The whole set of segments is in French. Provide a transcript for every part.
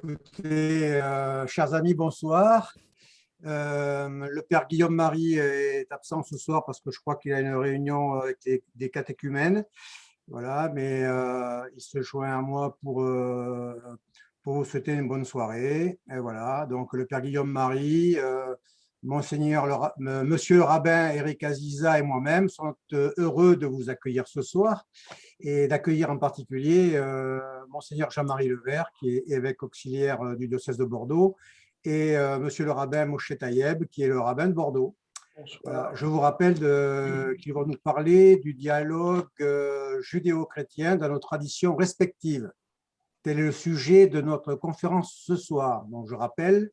Écoutez, chers amis, bonsoir. Le père Guillaume Marie est absent ce soir parce que je crois qu'il a une réunion avec des catéchumènes. Voilà, mais il se joint à moi pour vous souhaiter une bonne soirée. Et voilà, donc le père Guillaume Marie, Monseigneur Monsieur le rabbin Éric Aziza et moi-même sont heureux de vous accueillir ce soir et d'accueillir en particulier Monseigneur Jean-Marie Levert, qui est évêque auxiliaire du diocèse de Bordeaux, et Monsieur le rabbin Moshe Tayeb, qui est le rabbin de Bordeaux. Voilà. Je vous rappelle qu'ils vont nous parler du dialogue judéo-chrétien dans nos traditions respectives. Tel est le sujet de notre conférence ce soir. Donc, je rappelle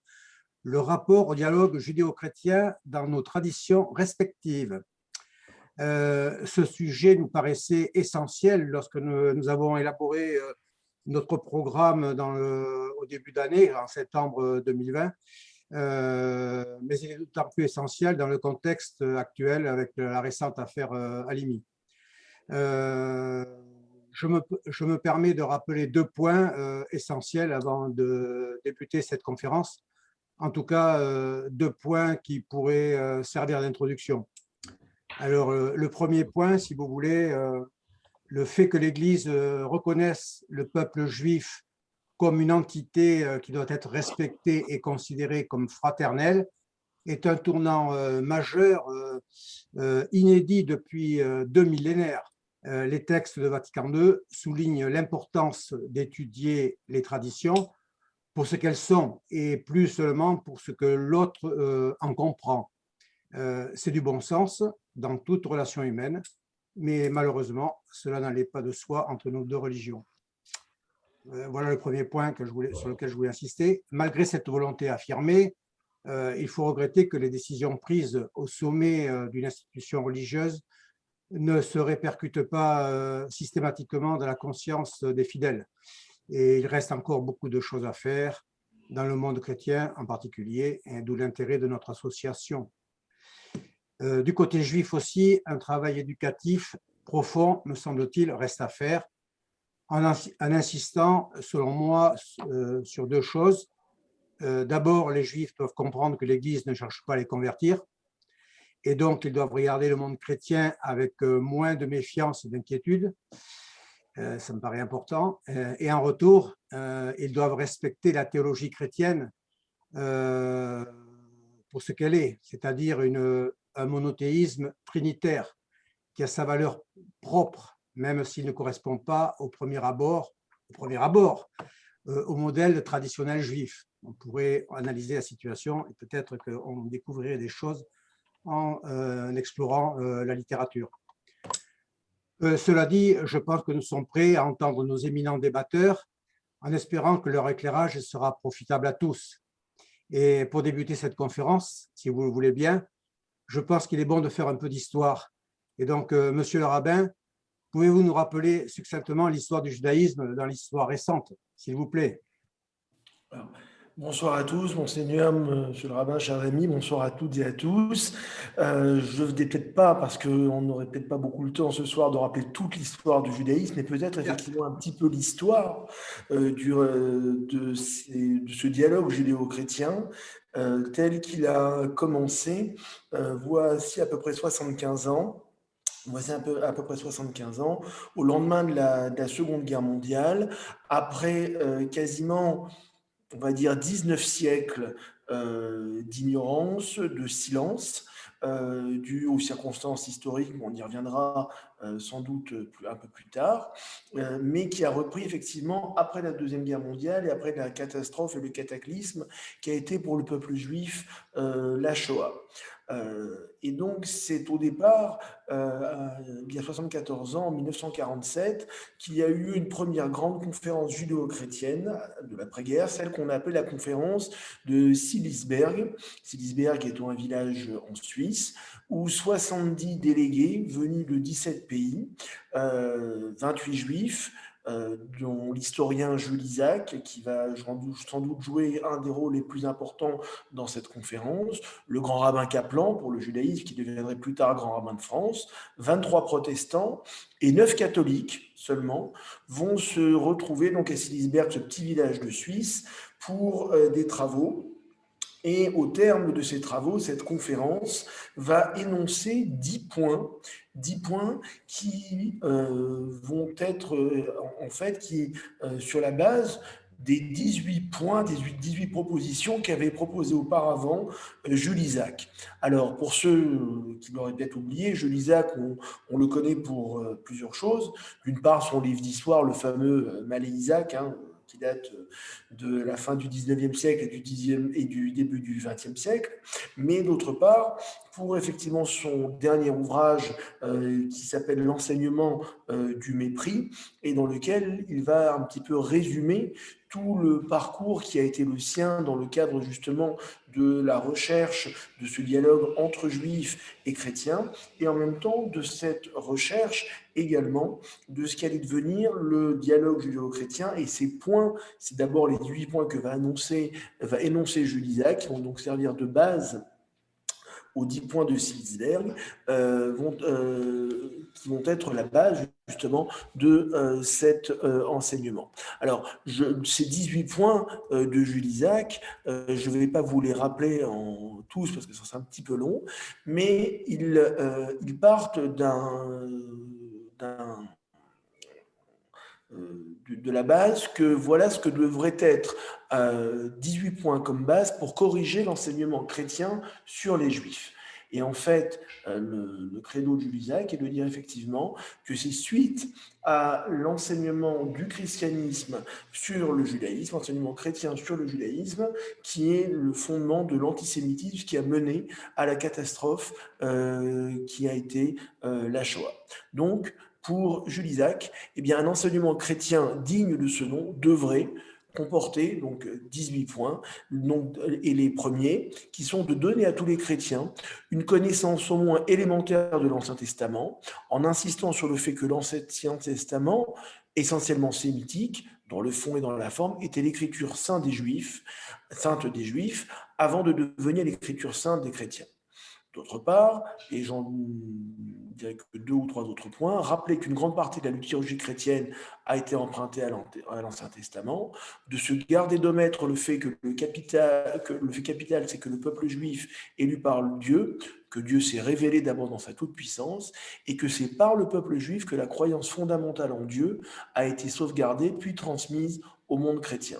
le rapport au dialogue judéo-chrétien dans nos traditions respectives. Ce sujet nous paraissait essentiel lorsque nous avons élaboré notre programme au début d'année, en septembre 2020, mais il est d'autant plus essentiel dans le contexte actuel avec la récente affaire Halimi. Je me permets de rappeler deux points essentiels avant de débuter cette conférence, en tout cas deux points qui pourraient servir d'introduction. Alors, le premier point, si vous voulez, le fait que l'Église reconnaisse le peuple juif comme une entité qui doit être respectée et considérée comme fraternelle est un tournant majeur, inédit depuis 2 millénaires. Les textes de Vatican II soulignent l'importance d'étudier les traditions pour ce qu'elles sont et plus seulement pour ce que l'autre en comprend. C'est du bon sens dans toute relation humaine, mais malheureusement, cela n'allait pas de soi entre nos deux religions. Voilà le premier point sur lequel je voulais insister. Malgré cette volonté affirmée, il faut regretter que les décisions prises au sommet d'une institution religieuse ne se répercutent pas systématiquement dans la conscience des fidèles. Et il reste encore beaucoup de choses à faire dans le monde chrétien en particulier, d'où l'intérêt de notre association. Du côté juif aussi, un travail éducatif profond, me semble-t-il, reste à faire, en insistant, selon moi, sur deux choses. D'abord, les Juifs doivent comprendre que l'Église ne cherche pas à les convertir, et donc ils doivent regarder le monde chrétien avec moins de méfiance et d'inquiétude. Ça me paraît important. Et en retour, ils doivent respecter la théologie chrétienne pour ce qu'elle est, c'est-à-dire un monothéisme trinitaire qui a sa valeur propre, même s'il ne correspond pas au premier abord, au modèle traditionnel juif. On pourrait analyser la situation et peut-être qu'on découvrirait des choses en explorant la littérature. Cela dit, je pense que nous sommes prêts à entendre nos éminents débatteurs en espérant que leur éclairage sera profitable à tous. Et pour débuter cette conférence, si vous le voulez bien, je pense qu'il est bon de faire un peu d'histoire. Et donc, monsieur le rabbin, pouvez-vous nous rappeler succinctement l'histoire du judaïsme dans l'histoire récente, s'il vous plaît? Alors, bonsoir à tous, Monseigneur, Monsieur le rabbin, chers amis, bonsoir à toutes et à tous. Je ne vais peut-être pas, parce qu'on n'aurait peut-être pas beaucoup le temps ce soir de rappeler toute l'histoire du judaïsme, mais peut-être effectivement un petit peu l'histoire de ce dialogue judéo-chrétien tel qu'il a commencé voici à peu près 75 ans. Voici à peu près 75 ans, au lendemain de la Seconde Guerre mondiale, après quasiment, on va dire, 19 siècles d'ignorance, de silence, dû aux circonstances historiques, on y reviendra sans doute un peu plus tard, mais qui a repris effectivement après la Deuxième Guerre mondiale et après la catastrophe et le cataclysme qui a été pour le peuple juif la Shoah. Et donc, c'est au départ, il y a 74 ans, en 1947, qu'il y a eu une première grande conférence judéo-chrétienne de l'après-guerre, celle qu'on appelle la conférence de Silisberg. Silisberg étant un village en Suisse, où 70 délégués venus de 17 pays, 28 juifs, dont l'historien Jules Isaac, qui va sans doute jouer un des rôles les plus importants dans cette conférence, le grand rabbin Kaplan pour le judaïsme, qui deviendrait plus tard grand rabbin de France, 23 protestants et 9 catholiques seulement vont se retrouver donc à Silisberg, ce petit village de Suisse, pour des travaux. Et au terme de ces travaux, cette conférence va énoncer 10 points qui vont être, en fait, sur la base des 18 points, des 18 propositions qu'avait proposées auparavant Jules Isaac. Alors, pour ceux qui l'auraient peut-être oublié, Jules Isaac, on le connaît pour plusieurs choses. D'une part, son livre d'histoire, le fameux Malais Isaac, qui date de la fin du 19e siècle et du début du 20e siècle, mais d'autre part, pour effectivement son dernier ouvrage qui s'appelle L'enseignement du mépris, et dans lequel il va un petit peu résumer tout le parcours qui a été le sien dans le cadre justement de la recherche de ce dialogue entre juifs et chrétiens, et en même temps de cette recherche également de ce qu'allait devenir le dialogue judéo-chrétien. Et ces points, c'est d'abord les 18 points que va énoncer Jules Isaac, qui vont donc servir de base aux 10 points de Silisberg, qui vont être la base justement de cet enseignement. Alors, ces 18 points de Jules Isaac, je ne vais pas vous les rappeler en tous parce que ça serait un petit peu long, mais ils partent de la base que voilà ce que devrait être 18 points comme base pour corriger l'enseignement chrétien sur les Juifs. Et en fait, le credo de Jules Isaac est de dire effectivement que c'est suite à l'enseignement du christianisme sur le judaïsme, l'enseignement chrétien sur le judaïsme, qui est le fondement de l'antisémitisme qui a mené à la catastrophe qui a été la Shoah. Donc, pour Jules Isaac, eh bien, un enseignement chrétien digne de ce nom devrait comporter donc 18 points, et les premiers qui sont de donner à tous les chrétiens une connaissance au moins élémentaire de l'Ancien Testament, en insistant sur le fait que l'Ancien Testament, essentiellement sémitique, dans le fond et dans la forme, était l'écriture sainte des Juifs, avant de devenir l'écriture sainte des chrétiens. D'autre part, et j'en dirais que 2 ou 3 autres points, rappeler qu'une grande partie de la liturgie chrétienne a été empruntée à l'Ancien Testament, de se garder d'omettre le fait que le fait capital, c'est que le peuple juif élu par Dieu, que Dieu s'est révélé d'abord dans sa toute-puissance, et que c'est par le peuple juif que la croyance fondamentale en Dieu a été sauvegardée puis transmise au monde chrétien.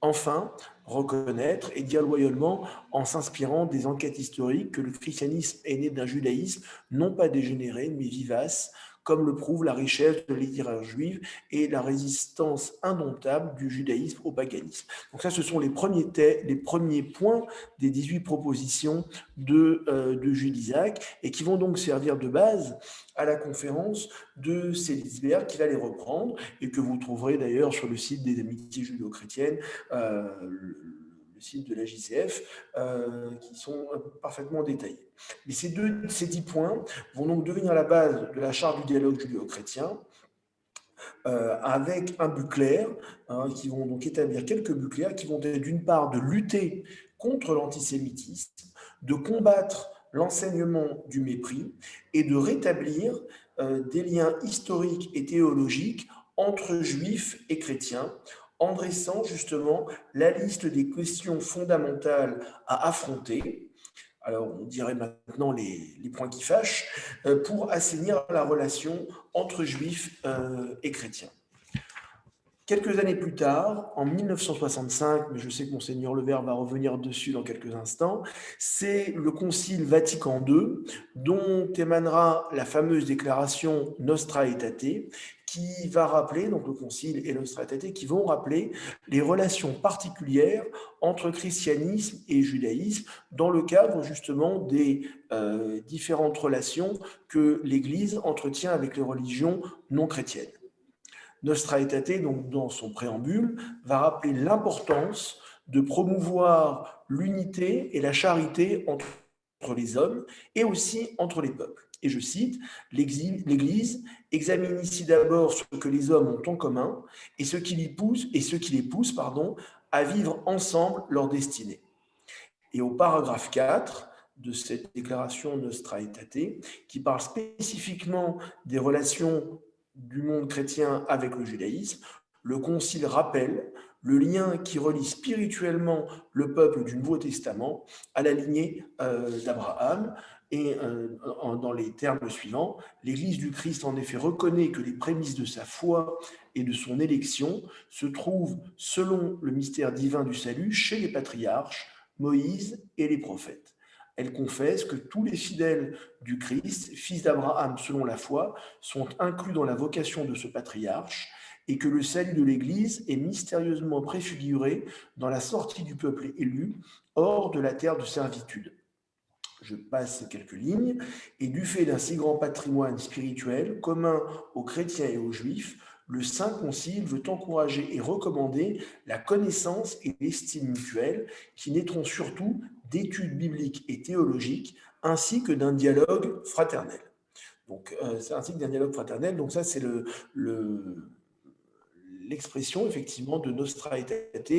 Enfin, reconnaître et dire loyalement, en s'inspirant des enquêtes historiques, que le christianisme est né d'un judaïsme non pas dégénéré, mais vivace, comme le prouve la richesse de l'itinéraire juive et la résistance indomptable du judaïsme au paganisme. Donc ça, ce sont les premiers points des 18 propositions de Jules Isaac, et qui vont donc servir de base à la conférence de Silisberg, qui va les reprendre, et que vous trouverez d'ailleurs sur le site des Amitiés judéo-chrétiennes, le site de la JCF, qui sont parfaitement détaillés. Mais ces 10 points vont donc devenir la base de la charte du dialogue judéo-chrétien, avec un but clair, qui vont donc établir quelques buts clairs, qui vont être d'une part de lutter contre l'antisémitisme, de combattre l'enseignement du mépris et de rétablir des liens historiques et théologiques entre juifs et chrétiens, en dressant justement la liste des questions fondamentales à affronter. Alors, on dirait maintenant les points qui fâchent, pour assainir la relation entre juifs et chrétiens. Quelques années plus tard, en 1965, mais je sais que Monseigneur Levert va revenir dessus dans quelques instants, c'est le Concile Vatican II, dont émanera la fameuse déclaration Nostra Aetate, qui va rappeler, donc le Concile et Nostra Aetate, qui vont rappeler les relations particulières entre christianisme et judaïsme, dans le cadre justement des différentes relations que l'Église entretient avec les religions non chrétiennes. Nostra Aetate, donc dans son préambule, va rappeler l'importance de promouvoir l'unité et la charité entre les hommes et aussi entre les peuples. Et je cite, l'Église examine ici d'abord ce que les hommes ont en commun et ce qui les pousse à vivre ensemble leur destinée. Et au paragraphe 4 de cette déclaration Nostra Aetate, qui parle spécifiquement des relations du monde chrétien avec le judaïsme, le Concile rappelle le lien qui relie spirituellement le peuple du Nouveau Testament à la lignée d'Abraham. Et dans les termes suivants, l'Église du Christ en effet reconnaît que les prémices de sa foi et de son élection se trouvent, selon le mystère divin du salut, chez les patriarches, Moïse et les prophètes. Elle confesse que tous les fidèles du Christ, fils d'Abraham selon la foi, sont inclus dans la vocation de ce patriarche et que le salut de l'Église est mystérieusement préfiguré dans la sortie du peuple élu hors de la terre de servitude. Je passe quelques lignes. Et du fait d'un si grand patrimoine spirituel commun aux chrétiens et aux juifs, le Saint Concile veut encourager et recommander la connaissance et l'estime mutuelle qui naîtront surtout d'études bibliques et théologiques ainsi que d'un dialogue fraternel. Donc, c'est ainsi que d'un dialogue fraternel. Donc ça, c'est l'expression effectivement de Nostra Aetate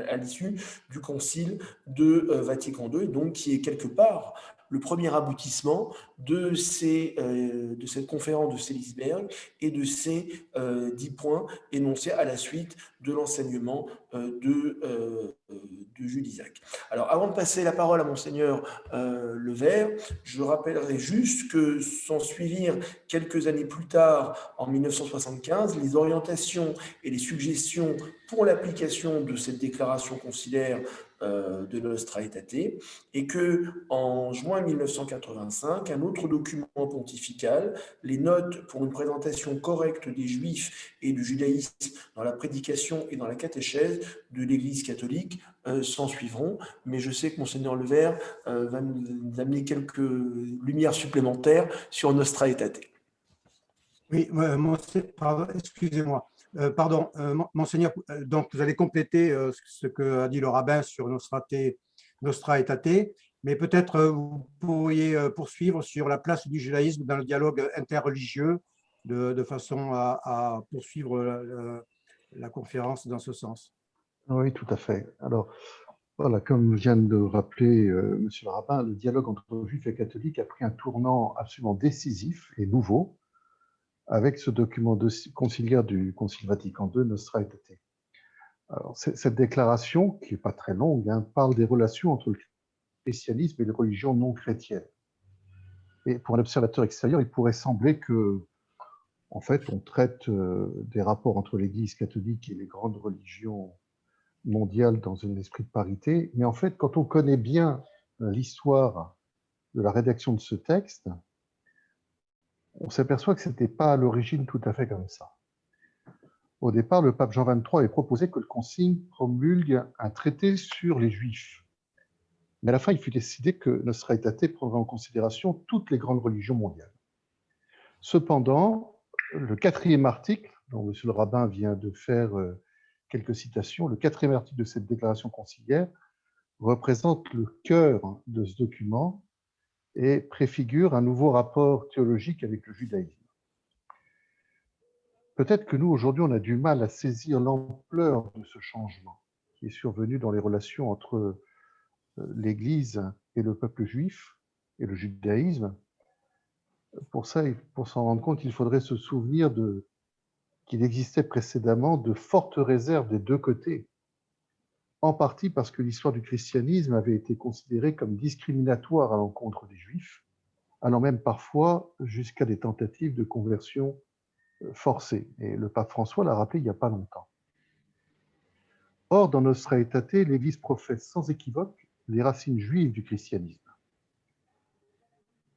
à l'issue du concile de Vatican II, donc qui est quelque part le premier aboutissement de cette conférence de Sélisberg et de ces 10 points énoncés à la suite de l'enseignement de Jules Isaac. Alors, avant de passer la parole à Monseigneur Levert, je rappellerai juste que s'en suivirent quelques années plus tard, en 1975, les orientations et les suggestions pour l'application de cette déclaration conciliaire de Nostra Aetate, et que en juin 1985, un autre document pontifical, les notes pour une présentation correcte des Juifs et du judaïsme dans la prédication et dans la catéchèse de l'Église catholique, s'en suivront. Mais je sais que Monseigneur Levert va nous amener quelques lumières supplémentaires sur Nostra Aetate. Oui, pardon, excusez-moi. Pardon, Monseigneur, donc vous allez compléter ce que a dit le rabbin sur Nostra Aetate, mais peut-être vous pourriez poursuivre sur la place du judaïsme dans le dialogue interreligieux de façon à poursuivre la conférence dans ce sens. Oui, tout à fait. Alors, voilà, comme vient de le rappeler Monsieur le rabbin, le dialogue entre juifs et catholiques a pris un tournant absolument décisif et nouveau avec ce document conciliaire du Concile Vatican II, Nostra Aetate. Alors, cette déclaration, qui n'est pas très longue, parle des relations entre le christianisme et les religions non chrétiennes. Et pour un observateur extérieur, il pourrait sembler que, en fait, on traite des rapports entre l'Église catholique et les grandes religions mondiales dans un esprit de parité. Mais en fait, quand on connaît bien l'histoire de la rédaction de ce texte, on s'aperçoit que ce n'était pas à l'origine tout à fait comme ça. Au départ, le pape Jean XXIII avait proposé que le Concile promulgue un traité sur les Juifs. Mais à la fin, il fut décidé que Nostra Aetate prendrait en considération toutes les grandes religions mondiales. Cependant, le 4e article, dont M. le rabbin vient de faire quelques citations, le 4e article de cette déclaration conciliaire représente le cœur de ce document et préfigure un nouveau rapport théologique avec le judaïsme. Peut-être que nous, aujourd'hui, on a du mal à saisir l'ampleur de ce changement qui est survenu dans les relations entre l'Église et le peuple juif et le judaïsme. Pour ça, pour s'en rendre compte, il faudrait se souvenir qu'il existait précédemment de fortes réserves des deux côtés, en partie parce que l'histoire du christianisme avait été considérée comme discriminatoire à l'encontre des Juifs, allant même parfois jusqu'à des tentatives de conversion forcée. Et le pape François l'a rappelé il n'y a pas longtemps. Or, dans Nostra Aetate, l'Église professe sans équivoque les racines juives du christianisme.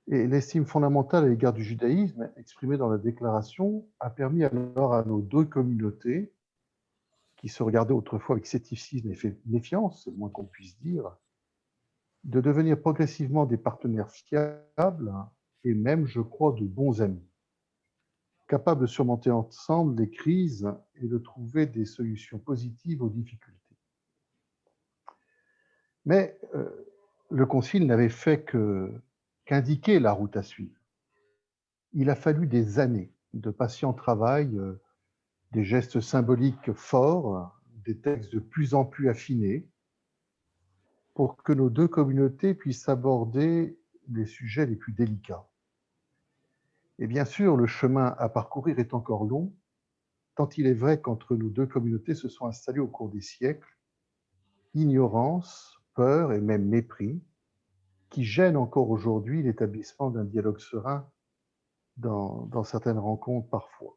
Et l'estime fondamentale à l'égard du judaïsme, exprimée dans la déclaration, a permis alors à nos deux communautés, qui se regardaient autrefois avec scepticisme et méfiance, c'est le moins qu'on puisse dire, de devenir progressivement des partenaires fiables et même, je crois, de bons amis, capables de surmonter ensemble les crises et de trouver des solutions positives aux difficultés. Mais le Concile n'avait fait qu'indiquer la route à suivre. Il a fallu des années de patient travail, des gestes symboliques forts, des textes de plus en plus affinés, pour que nos deux communautés puissent aborder les sujets les plus délicats. Et bien sûr, le chemin à parcourir est encore long, tant il est vrai qu'entre nos deux communautés se sont installés au cours des siècles ignorance, peur et même mépris, qui gênent encore aujourd'hui l'établissement d'un dialogue serein dans certaines rencontres parfois.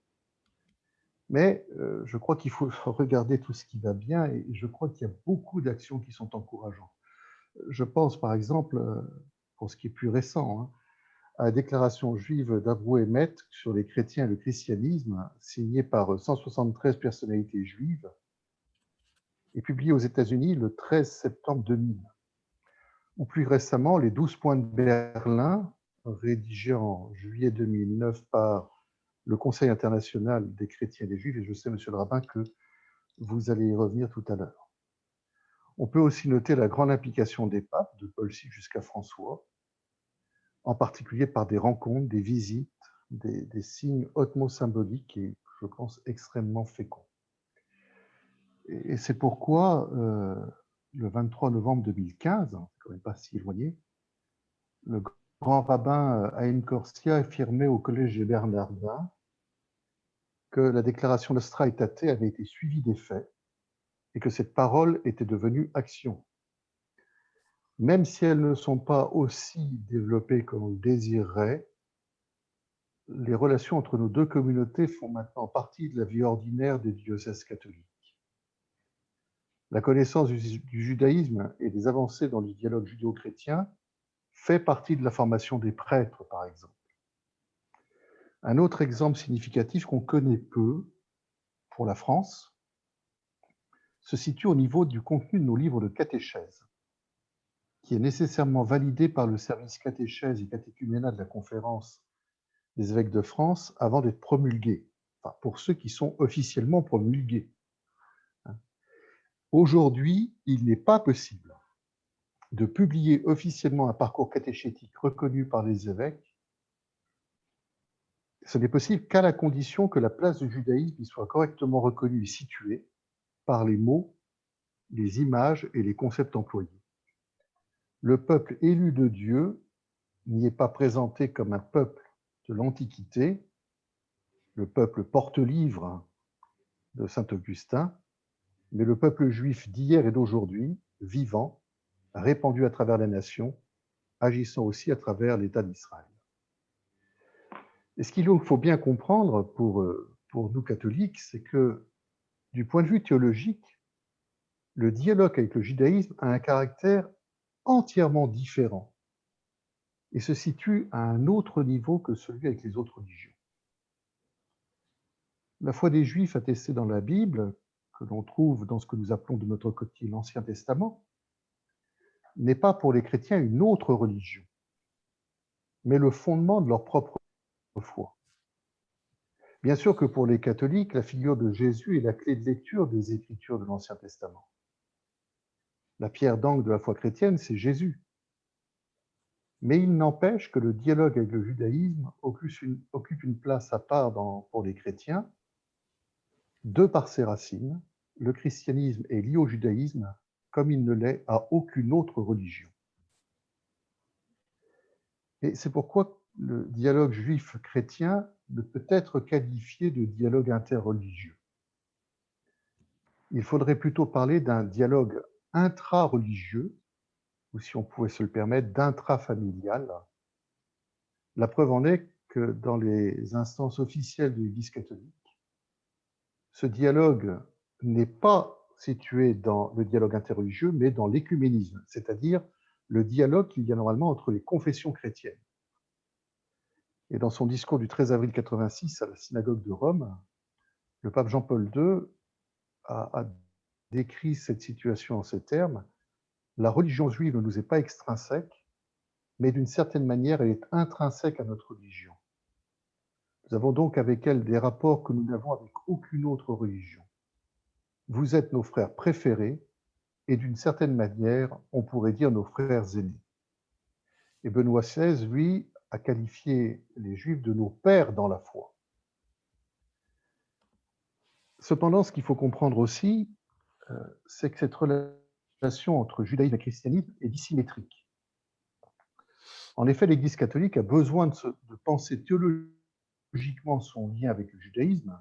Mais je crois qu'il faut regarder tout ce qui va bien et je crois qu'il y a beaucoup d'actions qui sont encourageantes. Je pense par exemple, pour ce qui est plus récent, hein, à la déclaration juive d'Abrou Emet sur les chrétiens et le christianisme, signée par 173 personnalités juives et publiée aux États-Unis le 13 septembre 2000. Ou plus récemment, les 12 points de Berlin, rédigés en juillet 2009 par le Conseil international des chrétiens et des juifs, et je sais, monsieur le rabbin, que vous allez y revenir tout à l'heure. On peut aussi noter la grande implication des papes, de Paul VI jusqu'à François, en particulier par des rencontres, des visites, des signes hautement symboliques et, je pense, extrêmement féconds. Et c'est pourquoi, le 23 novembre 2015, c'est quand même pas si éloigné, le grand rabbin Haïm Korsia affirmait au collège des Bernardins que la déclaration de Straitate avait été suivie des faits et que cette parole était devenue action. Même si elles ne sont pas aussi développées qu'on le désirerait, les relations entre nos deux communautés font maintenant partie de la vie ordinaire des diocèses catholiques. La connaissance du judaïsme et des avancées dans le dialogue judéo-chrétien fait partie de la formation des prêtres, par exemple. Un autre exemple significatif qu'on connaît peu pour la France se situe au niveau du contenu de nos livres de catéchèse, qui est nécessairement validé par le service catéchèse et catéchuménat de la Conférence des évêques de France avant d'être promulgué, enfin, pour ceux qui sont officiellement promulgués. Aujourd'hui, il n'est pas possible de publier officiellement un parcours catéchétique reconnu par les évêques. Ce n'est possible qu'à la condition que la place du judaïsme y soit correctement reconnue et située par les mots, les images et les concepts employés. Le peuple élu de Dieu n'y est pas présenté comme un peuple de l'Antiquité, le peuple porte-livre de saint Augustin, mais le peuple juif d'hier et d'aujourd'hui, vivant, répandu à travers les nations, agissant aussi à travers l'État d'Israël. Et ce qu'il faut bien comprendre pour nous catholiques, c'est que du point de vue théologique, le dialogue avec le judaïsme a un caractère entièrement différent et se situe à un autre niveau que celui avec les autres religions. La foi des Juifs attestée dans la Bible, que l'on trouve dans ce que nous appelons de notre côté l'Ancien Testament, n'est pas pour les chrétiens une autre religion, mais le fondement de leur propre foi. Bien sûr que pour les catholiques, la figure de Jésus est la clé de lecture des Écritures de l'Ancien Testament. La pierre d'angle de la foi chrétienne, c'est Jésus. Mais il n'empêche que le dialogue avec le judaïsme occupe une place à part pour les chrétiens. De par ses racines, le christianisme est lié au judaïsme comme il ne l'est à aucune autre religion. Et c'est pourquoi le dialogue juif-chrétien ne peut être qualifié de dialogue interreligieux. Il faudrait plutôt parler d'un dialogue intra-religieux, ou si on pouvait se le permettre, d'intrafamilial. La preuve en est que dans les instances officielles de l'Église catholique, ce dialogue n'est pas situé dans le dialogue interreligieux, mais dans l'écuménisme, c'est-à-dire le dialogue qu'il y a normalement entre les confessions chrétiennes. Et dans son discours du 13 avril 86 à la synagogue de Rome, le pape Jean-Paul II a décrit cette situation en ces termes: la religion juive ne nous est pas extrinsèque, mais d'une certaine manière, elle est intrinsèque à notre religion. Nous avons donc avec elle des rapports que nous n'avons avec aucune autre religion. Vous êtes nos frères préférés et d'une certaine manière, on pourrait dire nos frères aînés. Et Benoît XVI, lui, a qualifié les Juifs de nos pères dans la foi. Cependant, ce qu'il faut comprendre aussi, c'est que cette relation entre judaïsme et christianisme est dissymétrique. En effet, l'Église catholique a besoin de penser théologiquement son lien avec le judaïsme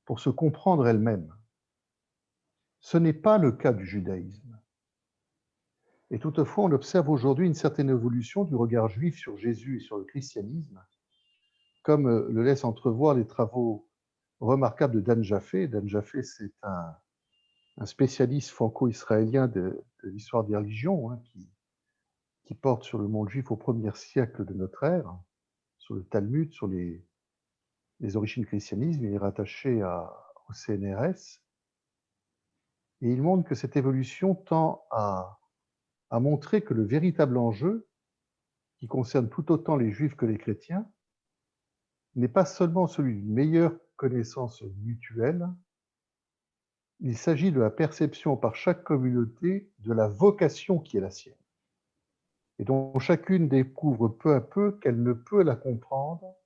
pour se comprendre elle-même. Ce n'est pas le cas du judaïsme. Et toutefois, on observe aujourd'hui une certaine évolution du regard juif sur Jésus et sur le christianisme, comme le laissent entrevoir les travaux remarquables de Dan Jaffé. Dan Jaffé, c'est un spécialiste franco-israélien de l'histoire des religions, hein, qui porte sur le monde juif au 1er siècle de notre ère, sur le Talmud, sur les origines du christianisme. Il est rattaché au CNRS. Et il montre que cette évolution tend à montrer que le véritable enjeu, qui concerne tout autant les juifs que les chrétiens, n'est pas seulement celui d'une meilleure connaissance mutuelle, il s'agit de la perception par chaque communauté de la vocation qui est la sienne, et dont chacune découvre peu à peu qu'elle ne peut la comprendre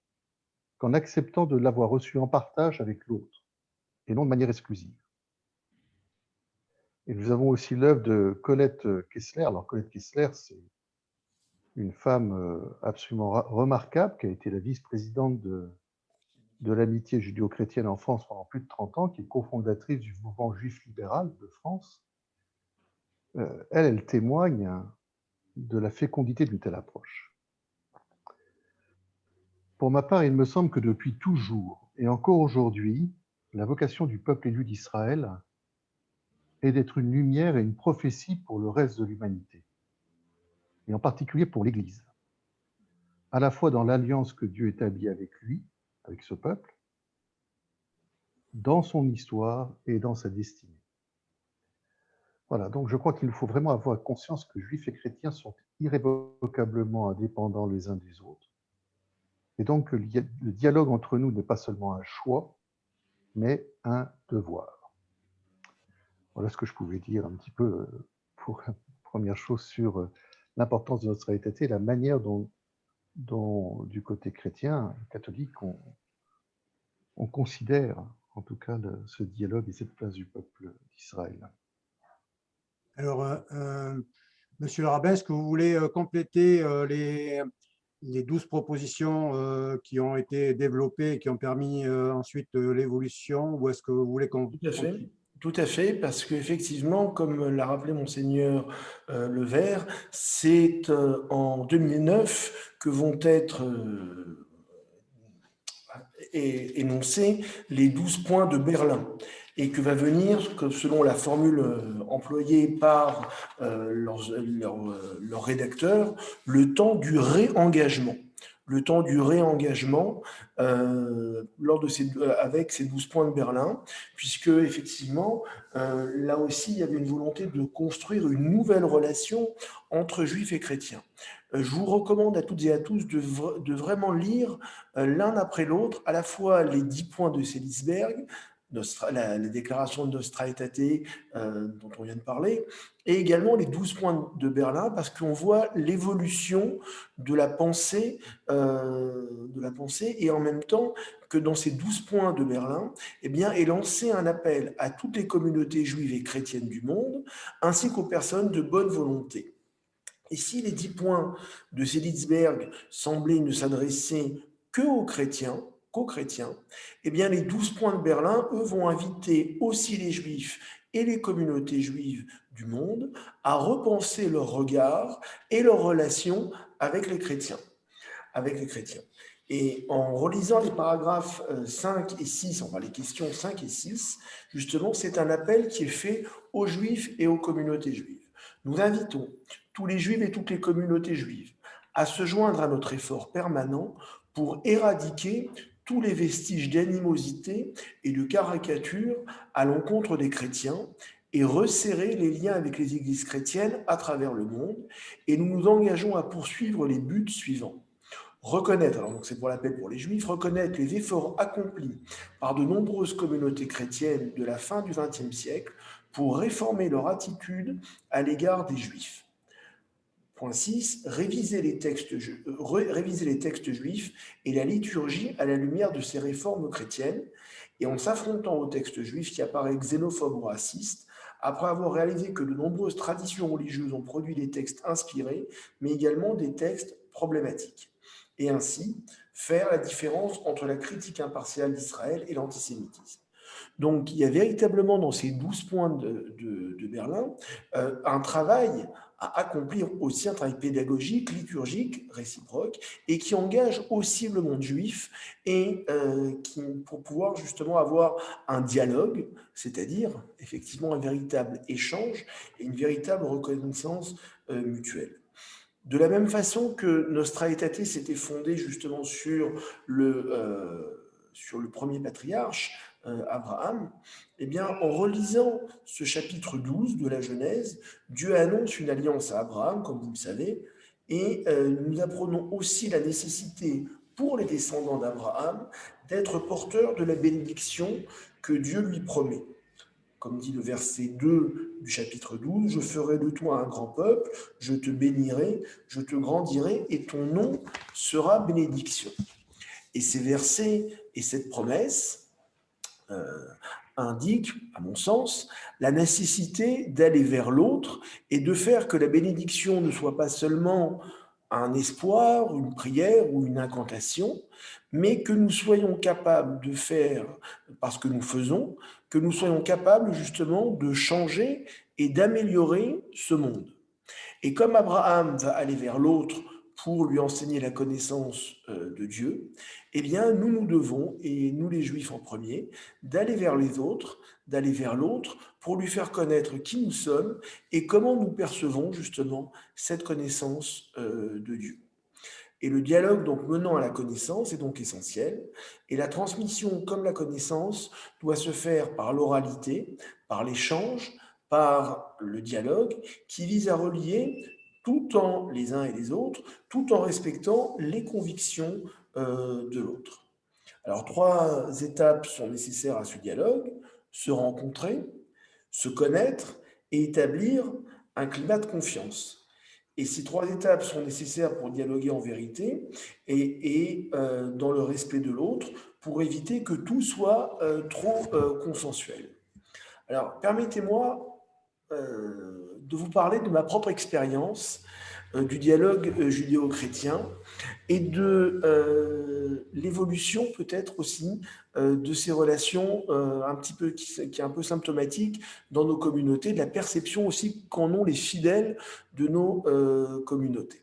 qu'en acceptant de l'avoir reçue en partage avec l'autre, et non de manière exclusive. Et nous avons aussi l'œuvre de Colette Kessler. Alors Colette Kessler, c'est une femme absolument remarquable qui a été la vice-présidente de l'amitié judéo-chrétienne en France pendant plus de 30 ans, qui est cofondatrice du mouvement juif libéral de France. Elle témoigne de la fécondité d'une telle approche. Pour ma part, il me semble que depuis toujours, et encore aujourd'hui, la vocation du peuple élu d'Israël est d'être une lumière et une prophétie pour le reste de l'humanité, et en particulier pour l'Église, à la fois dans l'alliance que Dieu établit avec lui, avec ce peuple, dans son histoire et dans sa destinée. Voilà, donc je crois qu'il faut vraiment avoir conscience que juifs et chrétiens sont irrévocablement indépendants les uns des autres. Et donc le dialogue entre nous n'est pas seulement un choix, mais un devoir. Voilà ce que je pouvais dire un petit peu pour première chose sur l'importance de notre réalité et la manière dont du côté chrétien, catholique, on considère en tout cas ce dialogue et cette place du peuple d'Israël. Alors, Monsieur le rabbin, est-ce que vous voulez compléter les 12 propositions qui ont été développées et qui ont permis ensuite l'évolution, ou est-ce que vous voulez qu'on... Tout à fait, parce qu'effectivement, comme l'a rappelé Monseigneur Levert, c'est en 2009 que vont être énoncés les 12 points de Berlin, et que va venir, que selon la formule employée par leur rédacteur, le temps du réengagement. Le temps du réengagement avec ces 12 points de Berlin, puisque effectivement, là aussi, il y avait une volonté de construire une nouvelle relation entre juifs et chrétiens. Je vous recommande à toutes et à tous de vraiment lire l'un après l'autre, à la fois les 10 points de Seelisberg, la déclaration de Nostra Aetate dont on vient de parler, et également les 12 points de Berlin, parce qu'on voit l'évolution de la pensée, et en même temps que dans ces 12 points de Berlin, eh bien, est lancé un appel à toutes les communautés juives et chrétiennes du monde, ainsi qu'aux personnes de bonne volonté. Et si les 10 points de Seelisberg semblaient ne s'adresser qu'aux chrétiens, eh bien les 12 points de Berlin, eux, vont inviter aussi les juifs et les communautés juives du monde à repenser leur regard et leur relation avec les chrétiens. Et en relisant les paragraphes 5 et 6, enfin les questions 5 et 6, justement, c'est un appel qui est fait aux juifs et aux communautés juives. Nous invitons tous les juifs et toutes les communautés juives à se joindre à notre effort permanent pour éradiquer tous les vestiges d'animosité et de caricature à l'encontre des chrétiens et resserrer les liens avec les églises chrétiennes à travers le monde. Et nous nous engageons à poursuivre les buts suivants. Reconnaître, alors donc c'est pour l'appel pour les juifs, reconnaître les efforts accomplis par de nombreuses communautés chrétiennes de la fin du XXe siècle pour réformer leur attitude à l'égard des juifs. Point 6, réviser les textes juifs et la liturgie à la lumière de ces réformes chrétiennes, et en s'affrontant au texte juif qui apparaît xénophobe ou raciste, après avoir réalisé que de nombreuses traditions religieuses ont produit des textes inspirés, mais également des textes problématiques. Et ainsi, faire la différence entre la critique impartiale d'Israël et l'antisémitisme. Donc, il y a véritablement dans ces 12 points de Berlin un travail à accomplir, aussi un travail pédagogique, liturgique, réciproque, et qui engage aussi le monde juif, et pour pouvoir justement avoir un dialogue, c'est-à-dire effectivement un véritable échange et une véritable reconnaissance mutuelle. De la même façon que Nostra Aetate s'était fondée justement sur le premier patriarche, Abraham, eh bien, en relisant ce chapitre 12 de la Genèse, Dieu annonce une alliance à Abraham, comme vous le savez, et nous apprenons aussi la nécessité pour les descendants d'Abraham d'être porteurs de la bénédiction que Dieu lui promet. Comme dit le verset 2 du chapitre 12, « Je ferai de toi un grand peuple, je te bénirai, je te grandirai, et ton nom sera bénédiction. » Et ces versets et cette promesse indiquent, à mon sens, la nécessité d'aller vers l'autre et de faire que la bénédiction ne soit pas seulement un espoir, une prière ou une incantation, mais que nous soyons capables de faire, parce que nous faisons, que nous soyons capables justement de changer et d'améliorer ce monde. Et comme Abraham va aller vers l'autre pour lui enseigner la connaissance de Dieu, eh bien, nous devons, et nous les Juifs en premier, d'aller vers les autres, d'aller vers l'autre pour lui faire connaître qui nous sommes et comment nous percevons justement cette connaissance de Dieu. Et le dialogue donc menant à la connaissance est donc essentiel, et la transmission comme la connaissance doit se faire par l'oralité, par l'échange, par le dialogue, qui vise à relier tout en les uns et les autres, tout en respectant les convictions de l'autre. Alors, 3 étapes sont nécessaires à ce dialogue: se rencontrer, se connaître et établir un climat de confiance. Et ces 3 étapes sont nécessaires pour dialoguer en vérité et dans le respect de l'autre, pour éviter que tout soit trop consensuel. Alors, permettez-moi de vous parler de ma propre expérience du dialogue judéo-chrétien et de l'évolution peut-être aussi de ces relations un petit peu qui est un peu symptomatique dans nos communautés, de la perception aussi qu'en ont les fidèles de nos communautés.